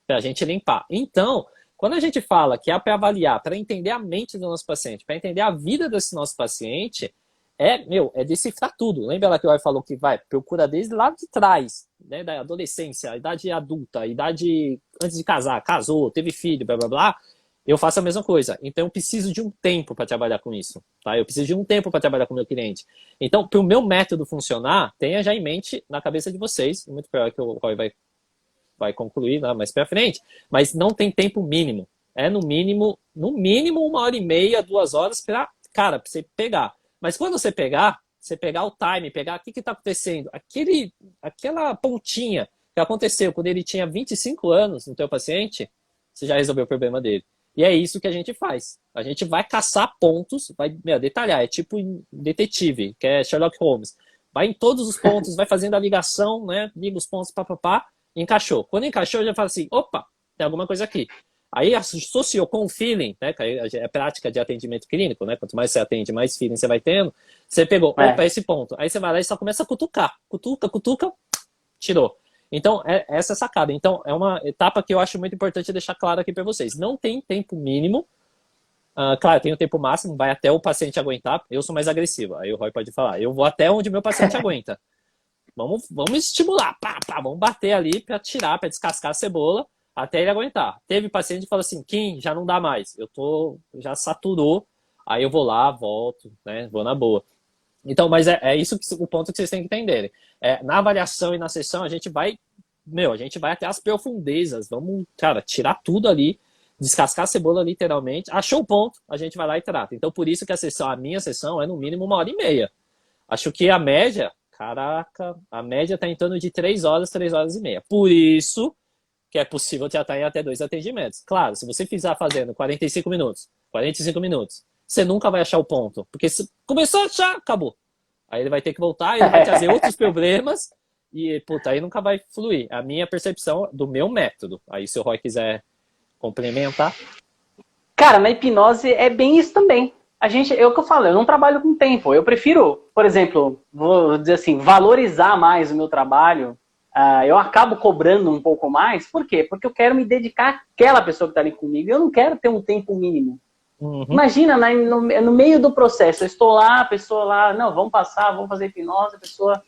pra gente limpar. Então, quando a gente fala que é para avaliar, para entender a mente do nosso paciente, para entender a vida desse nosso paciente, é decifrar tudo. Lembra lá que o Roy falou que procura desde lá de trás, né, da adolescência, idade adulta, idade antes de casar, casou, teve filho, blá blá blá. Eu faço a mesma coisa. Então, eu preciso de um tempo para trabalhar com isso. Tá? Eu preciso de um tempo para trabalhar com o meu cliente. Então, para o meu método funcionar, tenha já em mente na cabeça de vocês, muito pior que o Roy vai concluir lá mais para frente, mas não tem tempo mínimo. No mínimo 1h30, 2 horas para você pegar. Mas quando você pegar o time, pegar o que está acontecendo, aquela pontinha que aconteceu quando ele tinha 25 anos no teu paciente, você já resolveu o problema dele. E é isso que a gente faz. A gente vai caçar pontos, vai detalhar. É tipo detetive, que é Sherlock Holmes. Vai em todos os pontos, vai fazendo a ligação, né? Liga os pontos, encaixou. Quando encaixou, já fala assim, opa, tem alguma coisa aqui. Aí associou com o feeling, né? Que é prática de atendimento clínico, né? Quanto mais você atende, mais feeling você vai tendo. Você pegou, opa, esse ponto. Aí você vai lá e só começa a cutucar. Cutuca, tirou. Então, essa é a sacada. Então, é uma etapa que eu acho muito importante deixar claro aqui para vocês. Não tem tempo mínimo. Claro, tem o tempo máximo, vai até o paciente aguentar. Eu sou mais agressivo, aí o Roy pode falar. Eu vou até onde meu paciente aguenta. Vamos estimular, vamos bater ali para tirar, para descascar a cebola, até ele aguentar. Teve paciente que fala assim, Kim, já não dá mais. Já saturou, aí eu vou lá, volto, né? Vou na boa. Então, mas é isso o ponto que vocês têm que entenderem. Na avaliação e na sessão, a gente vai até as profundezas. Vamos, tirar tudo ali, descascar a cebola literalmente. Achou o ponto, a gente vai lá e trata. Então, por isso que a minha sessão é no mínimo 1h30. Acho que a média, a média está em torno de 3 horas, 3 horas e meia. Por isso que é possível tratar em até 2 atendimentos. Claro, se você fizer fazendo 45 minutos, você nunca vai achar o ponto. Porque se começou a achar, acabou. Aí ele vai ter que voltar, ele vai trazer outros problemas e, aí nunca vai fluir. A minha percepção do meu método. Aí se o Roy quiser complementar. Cara, na hipnose é bem isso também. É o que eu falo, eu não trabalho com tempo. Eu prefiro, por exemplo, vou dizer assim, valorizar mais o meu trabalho. Eu acabo cobrando um pouco mais. Por quê? Porque eu quero me dedicar àquela pessoa que está ali comigo. Eu não quero ter um tempo mínimo. Uhum. Imagina, no meio do processo, eu estou lá, a pessoa lá, não, vamos fazer hipnose, a pessoa,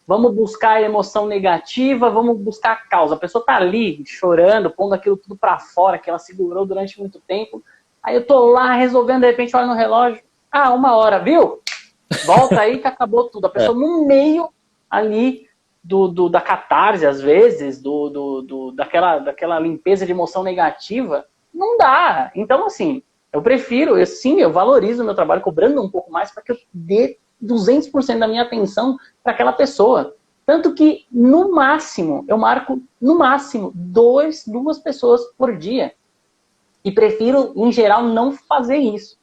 vamos buscar a emoção negativa, vamos buscar a causa. A pessoa tá ali, chorando, pondo aquilo tudo para fora, que ela segurou durante muito tempo. Aí eu tô lá resolvendo, de repente olha no relógio, 1 hora, viu? Volta aí que acabou tudo. A pessoa no meio ali da catarse, às vezes, daquela limpeza de emoção negativa, não dá. Então, assim, eu valorizo o meu trabalho cobrando um pouco mais para que eu dê 200% da minha atenção para aquela pessoa. Tanto que, no máximo, eu marco, no máximo, 2 pessoas por dia. E prefiro, em geral, não fazer isso.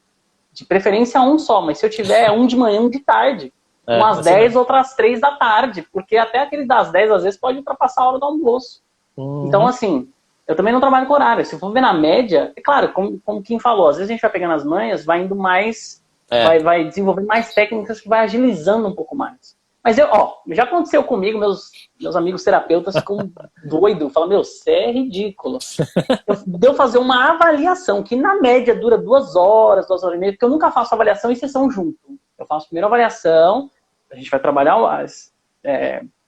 De preferência um só, mas se eu tiver um de manhã, um de tarde. Umas assim 10, mesmo. outras 3 da tarde, porque até aquele das 10, às vezes, pode ultrapassar a hora do almoço. Então, Uhum. assim, eu também não trabalho com horário. Se eu for ver na média, é claro, como quem falou, às vezes a gente vai pegando as manhas, vai indo mais, É. vai desenvolvendo mais técnicas que vai agilizando um pouco mais. Mas já aconteceu comigo, meus amigos terapeutas ficam doidos, falam, meu, você é ridículo. Deu fazer uma avaliação, que na média dura 2 horas, 2 horas e meia, porque eu nunca faço avaliação e sessão junto. Eu faço primeiro a avaliação, a gente vai trabalhar,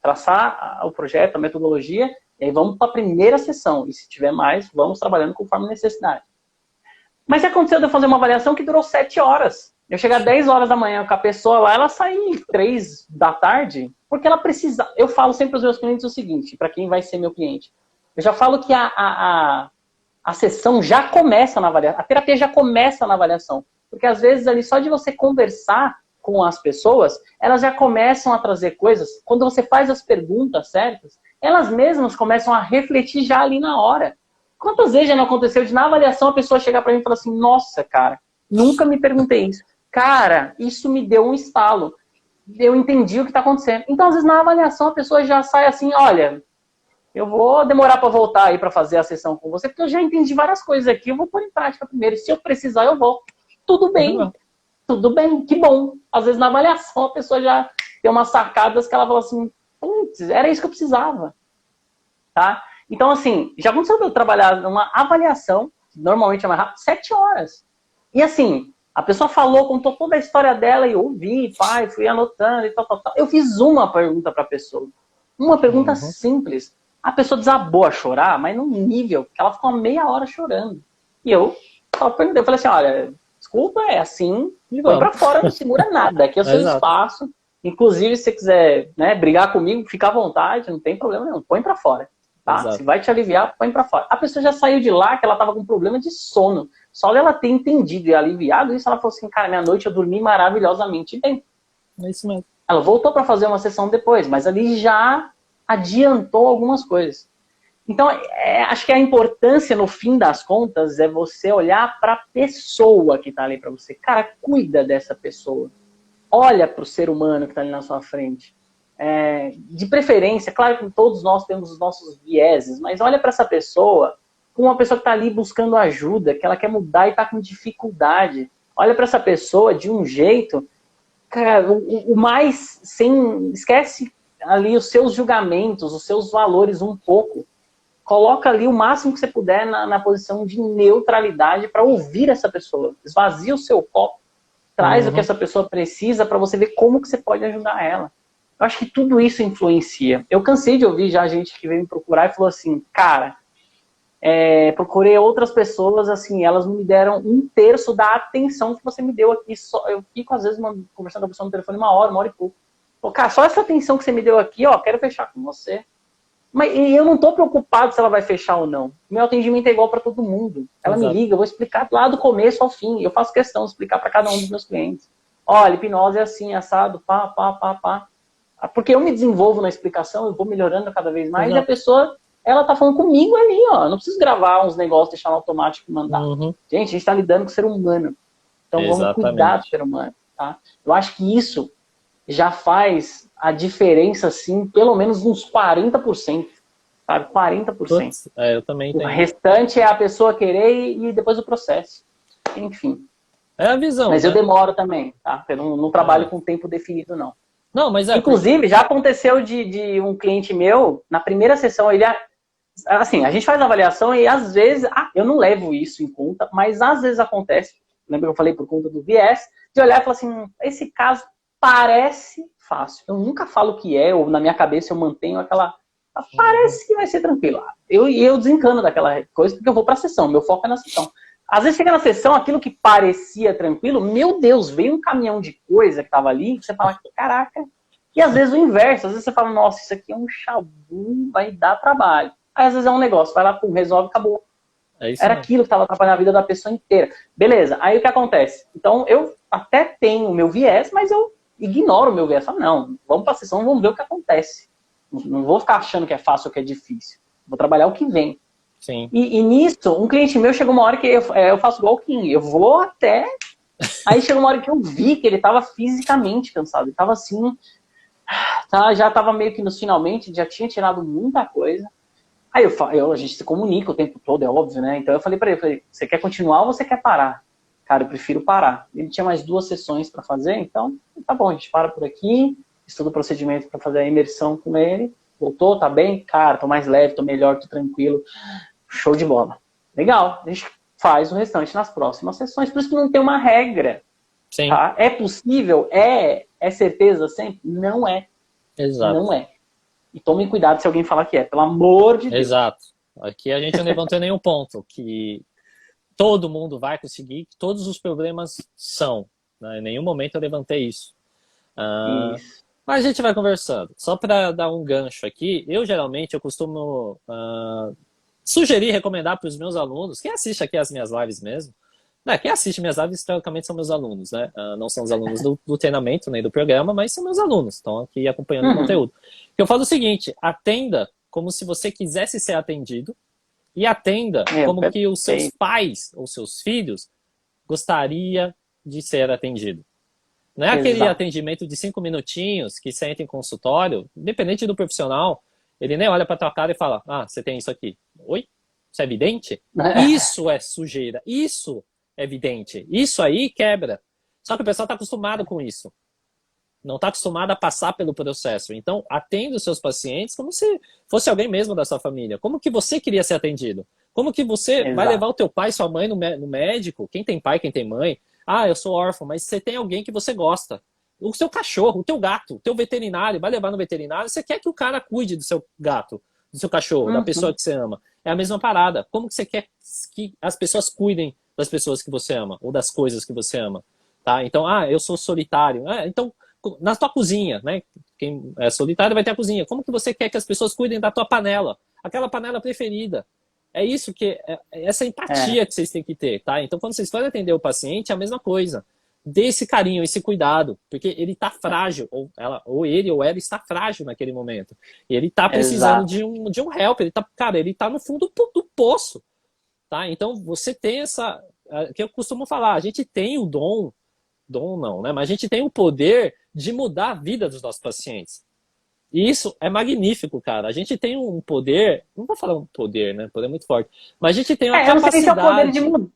traçar o projeto, a metodologia, e aí vamos para a primeira sessão. E se tiver mais, vamos trabalhando conforme necessidade. Mas aconteceu de eu fazer uma avaliação que durou 7 horas. Eu chegar 10 horas da manhã com a pessoa lá, ela sair 3 da tarde, porque ela precisa. Eu falo sempre para os meus clientes o seguinte, para quem vai ser meu cliente. Eu já falo que a sessão já começa na avaliação, a terapia já começa na avaliação. Porque às vezes ali só de você conversar com as pessoas, elas já começam a trazer coisas. Quando você faz as perguntas certas, elas mesmas começam a refletir já ali na hora. Quantas vezes já não aconteceu de na avaliação a pessoa chegar para mim e falar assim, nossa, cara, nunca me perguntei isso. Cara, isso me deu um estalo. Eu entendi o que está acontecendo. Então, às vezes, na avaliação, a pessoa já sai assim, olha, eu vou demorar para voltar aí para fazer a sessão com você, porque eu já entendi várias coisas aqui, eu vou pôr em prática primeiro. E se eu precisar, eu vou. Tudo bem, tudo bem, que bom. Às vezes, na avaliação, a pessoa já tem umas sacadas que ela fala assim, putz, era isso que eu precisava. Tá? Então, assim, já aconteceu de eu trabalhar numa avaliação, que normalmente é mais rápido, 7 horas. E assim, a pessoa falou, contou toda a história dela e eu ouvi, pai, fui anotando e tal, tal, tal. Eu fiz uma pergunta para a pessoa. Uma pergunta Uhum. simples. A pessoa desabou a chorar, mas num nível que ela ficou uma meia hora chorando. E eu só perguntei, eu falei assim, olha, desculpa, é assim, E põe pra vamos. fora, não segura nada, aqui é o seu Exato. espaço. Inclusive, se você quiser, né, brigar comigo, fica à vontade, não tem problema nenhum, põe pra fora. Tá? Se Exato. vai te aliviar, põe pra fora. A pessoa já saiu de lá, que ela tava com problema de sono. Só dela ter entendido e aliviado isso, ela falou assim, cara, minha noite eu dormi maravilhosamente bem. É isso mesmo. Ela voltou para fazer uma sessão depois, mas ali já adiantou algumas coisas. Então, acho que a importância, no fim das contas, é você olhar para a pessoa que está ali para você. Cara, cuida dessa pessoa. Olha para o ser humano que está ali na sua frente. De preferência, claro que todos nós temos os nossos vieses, mas olha para essa pessoa como uma pessoa que está ali buscando ajuda, que ela quer mudar e está com dificuldade. Olha para essa pessoa de um jeito, cara, o mais sem... Esquece ali os seus julgamentos, os seus valores um pouco. Coloca ali o máximo que você puder na posição de neutralidade para ouvir essa pessoa. Esvazia o seu copo, traz o que Uhum. essa pessoa precisa para você ver como que você pode ajudar ela. Eu acho que tudo isso influencia. Eu cansei de ouvir já gente que veio me procurar e falou assim, cara, procurei outras pessoas, assim, elas não me deram 1/3 da atenção que você me deu aqui. Eu fico, às vezes, conversando com a pessoa no telefone 1 hora e pouco. Pô, cara, só essa atenção que você me deu aqui, ó, quero fechar com você. E eu não estou preocupado se ela vai fechar ou não. Meu atendimento é igual para todo mundo. Ela me Exato. liga, eu vou explicar lá do começo ao fim. Eu faço questão de explicar para cada um dos meus clientes. Olha, hipnose é assim, assado, pá, pá, pá, pá. Porque eu me desenvolvo na explicação, eu vou melhorando cada vez mais, e a Exato. pessoa, ela tá falando comigo ali, ó. Eu não preciso gravar uns negócios, deixar no automático e mandar. Uhum. Gente, a gente está lidando com o ser humano. Então vamos cuidar do Exatamente. ser humano, tá? Eu acho que isso já faz a diferença, assim, pelo menos uns 40%, sabe? 40%. Putz, eu também O tenho. restante é a pessoa querer e depois o processo. Enfim. É a visão, Mas eu né? demoro também, tá? Eu não trabalho com tempo definido, não. Não, mas porque. Inclusive, já aconteceu de um cliente meu, na primeira sessão, ele... Assim, a gente faz a avaliação e às vezes... eu não levo isso em conta, mas às vezes acontece, lembra que eu falei por conta do viés, de olhar e falar assim, esse caso parece fácil. Eu nunca falo que ou na minha cabeça eu mantenho aquela... Parece que vai ser tranquilo. Eu desencano daquela coisa porque eu vou pra sessão, meu foco é na sessão. Às vezes chega na sessão, aquilo que parecia tranquilo, meu Deus, veio um caminhão de coisa que tava ali, que você fala, caraca. E às vezes o inverso, às vezes você fala, nossa, isso aqui é um chabu, vai dar trabalho. Aí às vezes é um negócio, vai lá, pum, resolve, acabou. É isso Era mesmo. aquilo que estava atrapalhando a vida da pessoa inteira. Beleza, aí o que acontece? Então eu até tenho o meu viés, mas eu ignoro o meu viés. Falo, não, vamos pra sessão, vamos ver o que acontece. Não vou ficar achando que é fácil ou que é difícil. Vou trabalhar o que vem. Sim. E nisso, um cliente meu chegou uma hora que eu faço igual o Kim. Eu vou até Aí chegou uma hora que eu vi que ele tava fisicamente cansado. Ele tava assim, tá, já tava meio que nos finalmente, já tinha tirado muita coisa. Aí a gente se comunica o tempo todo, é óbvio, né? Então eu falei pra ele, você quer continuar ou você quer parar? Cara, eu prefiro parar. Ele tinha mais 2 sessões para fazer, então tá bom, a gente para por aqui, estuda o procedimento para fazer a imersão com ele. Voltou, tá bem? Cara, tô mais leve, tô melhor, tô tranquilo. Show de bola. Legal, a gente faz o restante nas próximas sessões. Por isso que não tem uma regra. Sim, Tá? É possível? É certeza sempre? Não é. exato. Não é. E tomem cuidado se alguém falar que é, pelo amor de Deus. Exato. Aqui a gente não levantou nenhum ponto que todo mundo vai conseguir, que todos os problemas são. Né? Em nenhum momento eu levantei isso. Isso. Mas a gente vai conversando. Só para dar um gancho aqui, eu costumo sugerir, recomendar para os meus alunos, quem assiste aqui as minhas lives mesmo, né? Quem assiste minhas lives, teoricamente, são meus alunos, né? Não são os alunos do treinamento, nem do programa, mas são meus alunos, estão aqui acompanhando o conteúdo. Eu falo o seguinte, atenda como se você quisesse ser atendido e atenda como que os seus pais ou seus filhos gostaria de ser atendido. Não é aquele Exato. atendimento de 5 minutinhos que você entra em consultório, independente do profissional, ele nem olha para tua cara e fala, você tem isso aqui. Oi? Isso é evidente? Isso é sujeira. Isso é evidente. Isso aí quebra. Só que o pessoal está acostumado com isso. Não está acostumado a passar pelo processo. Então, atenda os seus pacientes como se fosse alguém mesmo da sua família. Como que você queria ser atendido? Como que você vai levar o teu pai e sua mãe no médico? Quem tem pai, quem tem mãe? Eu sou órfão, mas você tem alguém que você gosta. O seu cachorro, o teu gato, o teu veterinário, vai levar no veterinário, você quer que o cara cuide do seu gato, do seu cachorro, da pessoa que você ama. É a mesma parada. Como que você quer que as pessoas cuidem das pessoas que você ama, ou das coisas que você ama? Tá? Então, eu sou solitário. Então, na tua cozinha, né? Quem é solitário vai ter a cozinha. Como que você quer que as pessoas cuidem da tua panela? Aquela panela preferida. É isso que essa empatia que vocês têm que ter, tá? Então, quando vocês forem atender o paciente, é a mesma coisa. Dê esse carinho, esse cuidado, porque ele está frágil, ou ele ou ela está frágil naquele momento. E ele está precisando de um help, ele tá no fundo do poço, tá? Então, você tem que eu costumo falar, a gente tem o dom não, né? Mas a gente tem o poder de mudar a vida dos nossos pacientes. E isso é magnífico, cara. A gente tem um poder, não vou falar um poder, né? Poder é muito forte, mas a gente tem uma capacidade. Eu não sei se é o poder de mudar.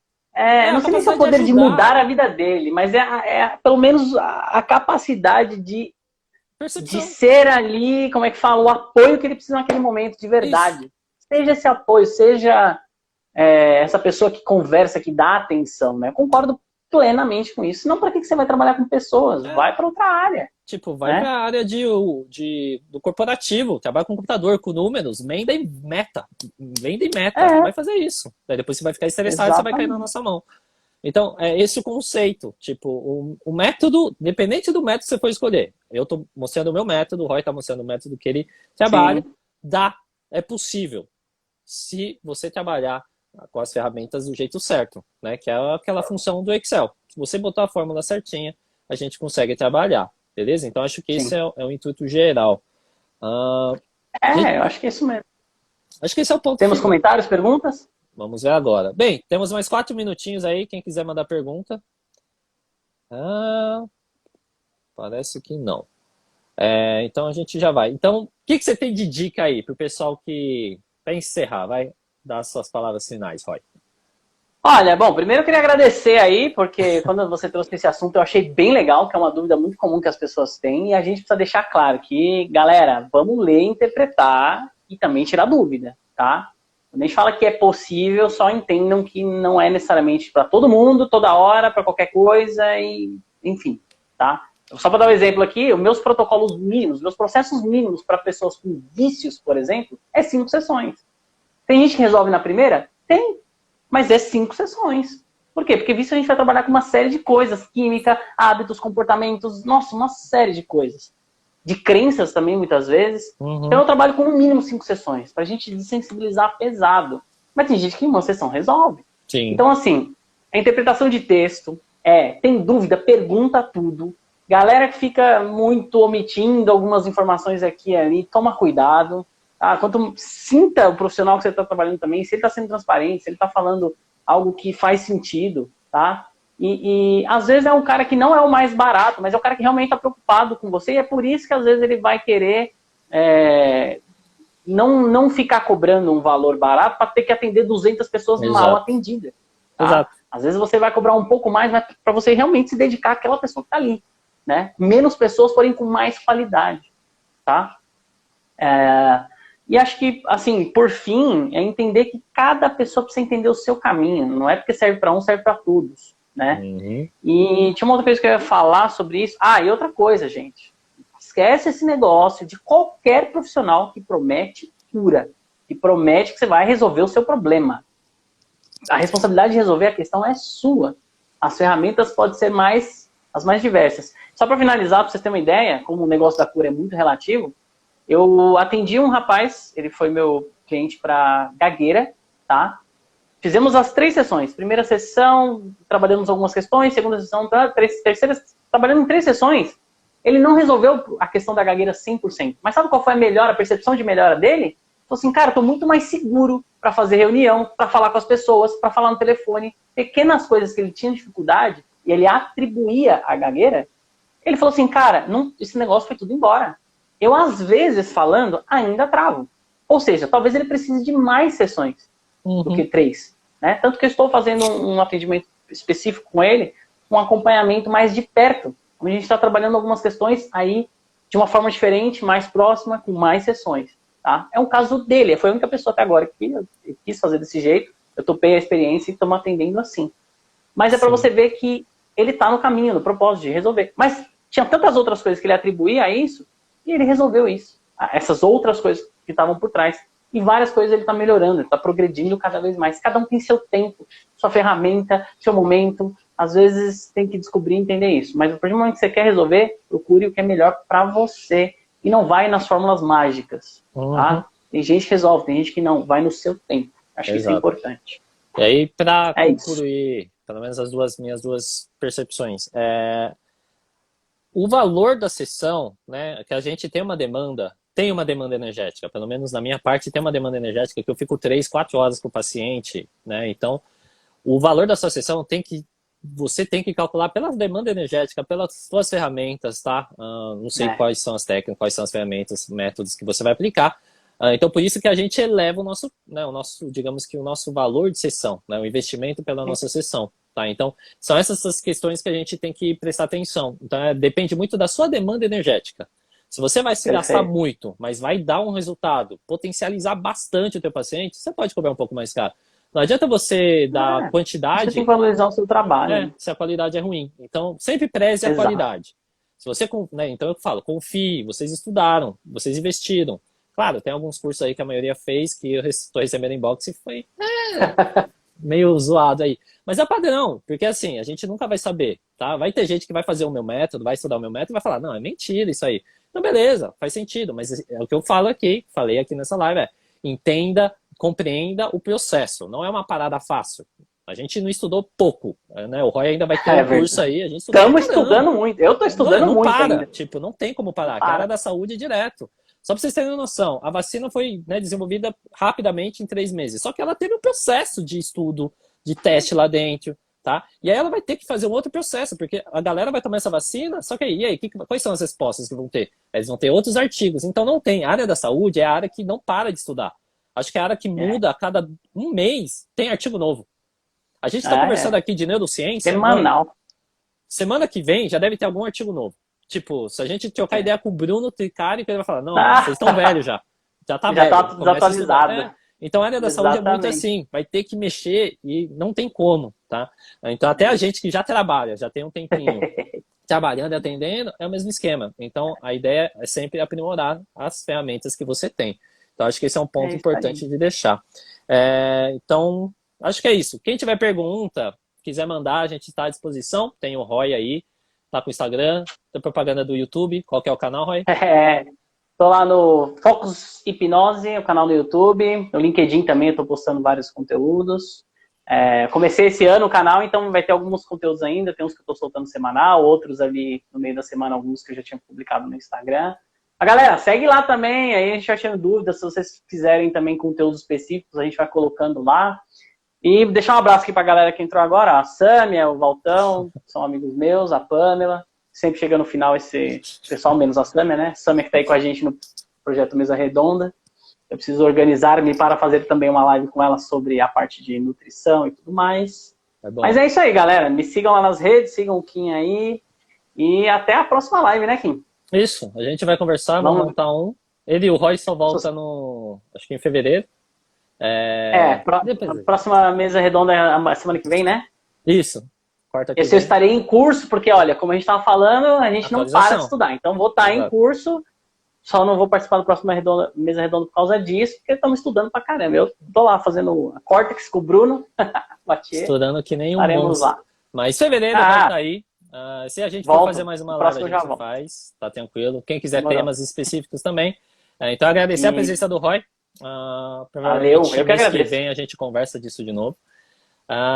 Não sei nem se é o poder de mudar a vida dele, mas pelo menos a capacidade de ser ali, como é que fala, o apoio que ele precisa naquele momento, de verdade. Isso. Seja esse apoio, seja essa pessoa que conversa, que dá atenção, né? Eu concordo plenamente com isso. Não, para que você vai trabalhar com pessoas? Vai para outra área. Tipo, vai para a área do corporativo, trabalha com computador, com números, venda e meta. Venda e meta, vai fazer isso. Daí depois você vai ficar estressado e você vai cair na nossa mão. Então, é esse o conceito. Tipo, o método, dependente do método que você for escolher. Eu estou mostrando o meu método, o Roy está mostrando o método que ele trabalha. Sim. É possível. Se você trabalhar com as ferramentas do jeito certo, né? Que é aquela função do Excel. Se você botar a fórmula certinha, a gente consegue trabalhar. Beleza? Então, acho que esse é o intuito geral. Eu acho que é isso mesmo. Acho que esse é o ponto. Temos comentários, perguntas? Vamos ver agora. Bem, temos mais 4 minutinhos aí. Quem quiser mandar pergunta. Parece que não. Então, a gente já vai. Então, o que você tem de dica aí para o pessoal que... Para encerrar, vai dar suas palavras finais, Roy. Olha, bom, primeiro eu queria agradecer aí, porque quando você trouxe esse assunto eu achei bem legal, que é uma dúvida muito comum que as pessoas têm, e a gente precisa deixar claro que, galera, vamos ler, interpretar e também tirar dúvida, tá? Quando a gente fala que é possível, só entendam que não é necessariamente para todo mundo, toda hora, para qualquer coisa, e enfim, tá? Só para dar um exemplo aqui, os meus protocolos mínimos, meus processos mínimos para pessoas com vícios, por exemplo, é 5 sessões. Tem gente que resolve na primeira? Tem. Mas é 5 sessões. Por quê? Porque vício a gente vai trabalhar com uma série de coisas. Química, hábitos, comportamentos, nossa, uma série de coisas. De crenças também, muitas vezes. Então eu trabalho com no mínimo 5 sessões, pra gente desensibilizar pesado. Mas tem gente que em uma sessão resolve. Sim. Então, assim, a interpretação de texto tem dúvida, pergunta tudo. Galera que fica muito omitindo algumas informações aqui e ali, toma cuidado. Sinta o profissional que você está trabalhando também, se ele está sendo transparente, se ele está falando algo que faz sentido, tá? E às vezes é um cara que não é o mais barato, mas é o cara que realmente está preocupado com você, e é por isso que às vezes ele vai querer não ficar cobrando um valor barato para ter que atender 200 pessoas Exato. mal atendidas. Tá? Exato. Às vezes você vai cobrar um pouco mais, mas para você realmente se dedicar àquela pessoa que está ali. Né? Menos pessoas, porém com mais qualidade. Tá? E acho que, assim, por fim, é entender que cada pessoa precisa entender o seu caminho. Não é porque serve para um, serve para todos. Né? Uhum. E tinha uma outra coisa que eu ia falar sobre isso. E outra coisa, gente. Esquece esse negócio de qualquer profissional que promete cura, que promete que você vai resolver o seu problema. A responsabilidade de resolver a questão é sua. As ferramentas podem ser as mais diversas. Só para finalizar, para vocês terem uma ideia, como o negócio da cura é muito relativo, eu atendi um rapaz, ele foi meu cliente para gagueira, tá? Fizemos as 3 sessões. Primeira sessão, trabalhamos algumas questões. Segunda sessão, terceira, trabalhando em 3 sessões. Ele não resolveu a questão da gagueira 100%. Mas sabe qual foi a percepção de melhora dele? Falou assim, cara, eu tô muito mais seguro para fazer reunião, para falar com as pessoas, para falar no telefone. Pequenas coisas que ele tinha dificuldade e ele atribuía à gagueira. Ele falou assim, cara, esse negócio foi tudo embora. Eu, às vezes, falando, ainda travo. Ou seja, talvez ele precise de mais sessões do que 3. Né? Tanto que eu estou fazendo um atendimento específico com ele, um acompanhamento mais de perto. Onde a gente está trabalhando algumas questões aí de uma forma diferente, mais próxima, com mais sessões. Tá? É um caso dele, foi a única pessoa até agora que eu quis fazer desse jeito. Eu topei a experiência e estamos atendendo assim. Mas é para você ver que ele está no caminho, no propósito de resolver. Mas tinha tantas outras coisas que ele atribuía a isso, e ele resolveu isso. Essas outras coisas que estavam por trás. E várias coisas ele está melhorando, ele está progredindo cada vez mais. Cada um tem seu tempo, sua ferramenta, seu momento. Às vezes tem que descobrir e entender isso. Mas a partir do momento que você quer resolver, procure o que é melhor para você. E não vai nas fórmulas mágicas. Tá? Tem gente que resolve, tem gente que não. Vai no seu tempo. Acho que isso é importante. E aí, para concluir, pelo menos minhas duas percepções, o valor da sessão, né, que a gente tem uma demanda energética, pelo menos na minha parte tem uma demanda energética que eu fico 3, 4 horas com o paciente, né, então o valor da sua sessão você tem que calcular pela demanda energética, pelas suas ferramentas, tá? Não sei quais são as técnicas, quais são as ferramentas, métodos que você vai aplicar. Então, por isso que a gente eleva o nosso, digamos que o nosso valor de sessão, né? O investimento pela nossa sessão, tá? Então, são essas questões que a gente tem que prestar atenção. Então, depende muito da sua demanda energética. Se você vai se gastar muito, mas vai dar um resultado, potencializar bastante o teu paciente, você pode cobrar um pouco mais caro. Não adianta você dar quantidade... Você tem que valorizar o seu trabalho. Se a qualidade é ruim. Então, sempre preze a qualidade. Se você, então eu falo, confie, vocês estudaram, vocês investiram. Claro, tem alguns cursos aí que a maioria fez, que eu estou recebendo inbox e foi meio zoado aí. Mas é padrão, porque assim, a gente nunca vai saber, tá? Vai ter gente que vai fazer o meu método, vai estudar o meu método e vai falar, não, é mentira isso aí. Então, beleza, faz sentido, mas é o que eu falei aqui nessa live, entenda, compreenda o processo, não é uma parada fácil. A gente não estudou pouco, né? O Roy ainda vai ter um curso aí, a gente estamos estudando muito, eu estou estudando não muito para, ainda. Tipo, não tem como parar, a área da saúde é direto. Só para vocês terem noção, a vacina foi desenvolvida rapidamente em 3 meses, só que ela teve um processo de estudo, de teste lá dentro, tá? E aí ela vai ter que fazer um outro processo, porque a galera vai tomar essa vacina, só que aí, quais são as respostas que vão ter? Eles vão ter outros artigos, então não tem. A área da saúde é a área que não para de estudar. Acho que é a área que muda a cada um mês, tem artigo novo. A gente está conversando aqui de neurociência. Semanal. Semana que vem já deve ter algum artigo novo. Tipo, se a gente trocar ideia com o Bruno Tricari, ele vai falar, não, vocês estão velhos já. Já tá velho. Já tá desatualizado. Então a área da saúde é muito assim, vai ter que mexer e não tem como, tá? Então até a gente que já trabalha, já tem um tempinho trabalhando e atendendo, é o mesmo esquema. Então a ideia é sempre aprimorar as ferramentas que você tem. Então acho que esse é um ponto importante de deixar. Então, acho que é isso. Quem tiver pergunta, quiser mandar, a gente está à disposição. Tem o Roy aí, tá com o Instagram, tem propaganda do YouTube. Qual que é o canal, Roy? Tô lá no Focus Hipnose, o canal do YouTube. No LinkedIn também eu tô postando vários conteúdos. Comecei esse ano o canal, então vai ter alguns conteúdos ainda. Tem uns que eu tô soltando semanal, outros ali no meio da semana, alguns que eu já tinha publicado no Instagram. A galera, segue lá também, aí a gente vai tirando dúvidas. Se vocês quiserem também conteúdos específicos, a gente vai colocando lá. E deixar um abraço aqui pra galera que entrou agora, a Sâmia, o Valtão, são amigos meus, a Pamela. Sempre chega no final esse pessoal, menos a Sâmia, né? Sâmia que tá aí com a gente no projeto Mesa Redonda. Eu preciso organizar-me para fazer também uma live com ela sobre a parte de nutrição e tudo mais. Mas é isso aí, galera. Me sigam lá nas redes, sigam o Kim aí. E até a próxima live, né, Kim? Isso, a gente vai conversar, vamos montar um. Ele e o Roy só volta acho que em fevereiro. Próxima mesa redonda é a semana que vem, né? Isso, quarta que Esse eu estarei em curso, porque, olha, como a gente estava falando, a gente não para de estudar. Então, vou estar em curso, só não vou participar da próxima mesa redonda por causa disso, porque estamos estudando pra caramba. Eu tô lá fazendo a Cortex com o Bruno, estudando que nem um monstro. Lá. Mas fevereiro vai estar aí. Se a gente for fazer mais uma live, a gente faz, tá tranquilo. Quem quiser temas específicos também. Então, agradecer a presença do Roy. Valeu, eu que agradeço. Que vem a gente conversa disso de novo.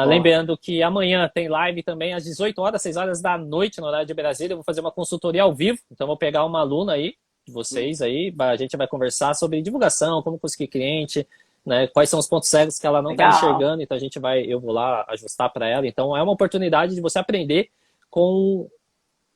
Lembrando que amanhã tem live também às 18 horas, 6 horas da noite, no horário de Brasília. Eu vou fazer uma consultoria ao vivo. Então, vou pegar uma aluna aí, de vocês aí. A gente vai conversar sobre divulgação, como conseguir cliente, né, quais são os pontos cegos que ela não está enxergando. Então, eu vou lá ajustar para ela. Então, é uma oportunidade de você aprender com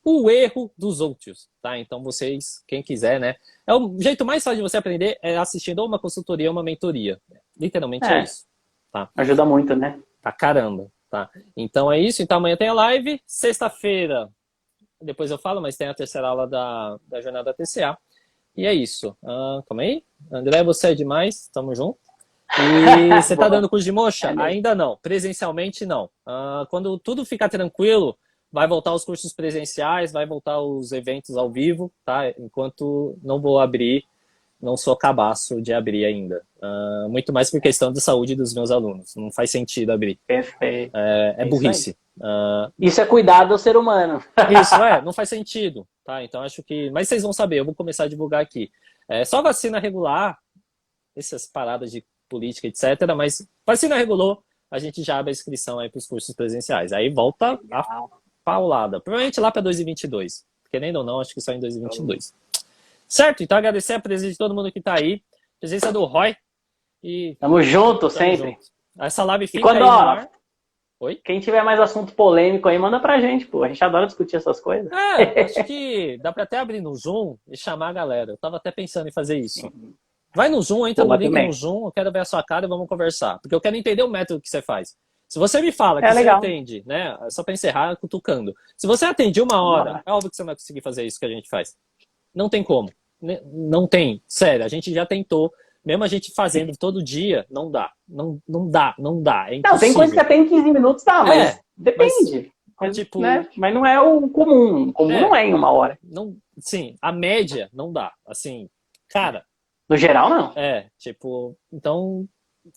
o erro dos outros, tá? Então, vocês, quem quiser, né? O jeito mais fácil de você aprender é assistindo ou uma consultoria ou uma mentoria. Literalmente é isso. Tá? Ajuda muito, né? Pra caramba, tá? Então é isso. Então amanhã tem a live. Sexta-feira, depois eu falo, mas tem a terceira aula da jornada TCA. E é isso. Calma aí. André, você é demais. Tamo junto. E você tá dando curso de mocha? Ainda não. Presencialmente, não. Quando tudo ficar tranquilo, vai voltar os cursos presenciais, vai voltar os eventos ao vivo, tá? Enquanto não vou abrir, não sou cabaço de abrir ainda. Muito mais por questão de saúde dos meus alunos. Não faz sentido abrir. Perfeito. É burrice. Isso é cuidar do ser humano. Isso, não faz sentido, tá? Então acho que... Mas vocês vão saber, eu vou começar a divulgar aqui. Só vacina regular, essas paradas de política, etc. Mas vacina regulou, a gente já abre a inscrição aí para os cursos presenciais. Aí volta a paulada. Provavelmente lá para 2022. Querendo ou não, acho que só em 2022. Certo? Então agradecer a presença de todo mundo que está aí. Presença do Roy. Tamo junto, sempre. Junto. Essa live fica quando, aí no ar. Oi? Quem tiver mais assunto polêmico aí, manda pra gente, pô. A gente adora discutir essas coisas. Acho que dá pra até abrir no Zoom e chamar a galera. Eu tava até pensando em fazer isso. Vai no Zoom, entra no link no Zoom, eu quero ver a sua cara e vamos conversar. Porque eu quero entender o método que você faz. Se você me fala que você atende, né? Só pra encerrar, cutucando. Se você atende 1 hora, é óbvio que você não vai conseguir fazer isso que a gente faz. Não tem como. Não tem. Sério, a gente já tentou. Mesmo a gente fazendo todo dia, não dá. Não dá. É impossível. Não, tem coisa que até em 15 minutos dá, mas depende. Mas, tipo, né? Mas não é o comum. O comum não é em 1 hora. Não, sim, a média não dá. Assim, cara... No geral, não. Então,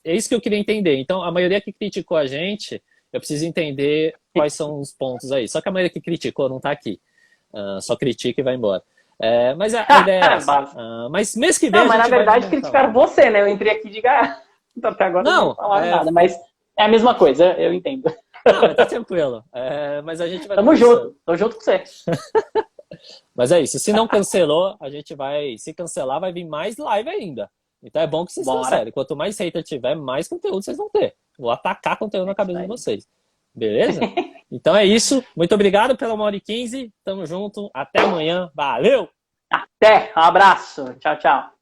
é isso que eu queria entender. Então, a maioria que criticou a gente, eu preciso entender quais são os pontos aí. Só que a maioria que criticou não tá aqui. Só critica e vai embora. Mas a ideia é essa. Mas mês que vem. Não, mas na verdade criticaram você, né? Eu entrei aqui de gato. Até agora não falaram nada, mas é a mesma coisa, eu entendo. Não, tá tranquilo. Mas a gente vai. Tamo junto, tô junto com você. Mas é isso. Se não cancelou, a gente vai. Se cancelar, vai vir mais live ainda. Então é bom que vocês cancelem. Quanto mais hater tiver, mais conteúdo vocês vão ter. Vou atacar conteúdo na cabeça de vocês. Beleza? Então é isso. Muito obrigado pela 1h15. Tamo junto. Até amanhã. Valeu! Até! Um abraço. Tchau, tchau.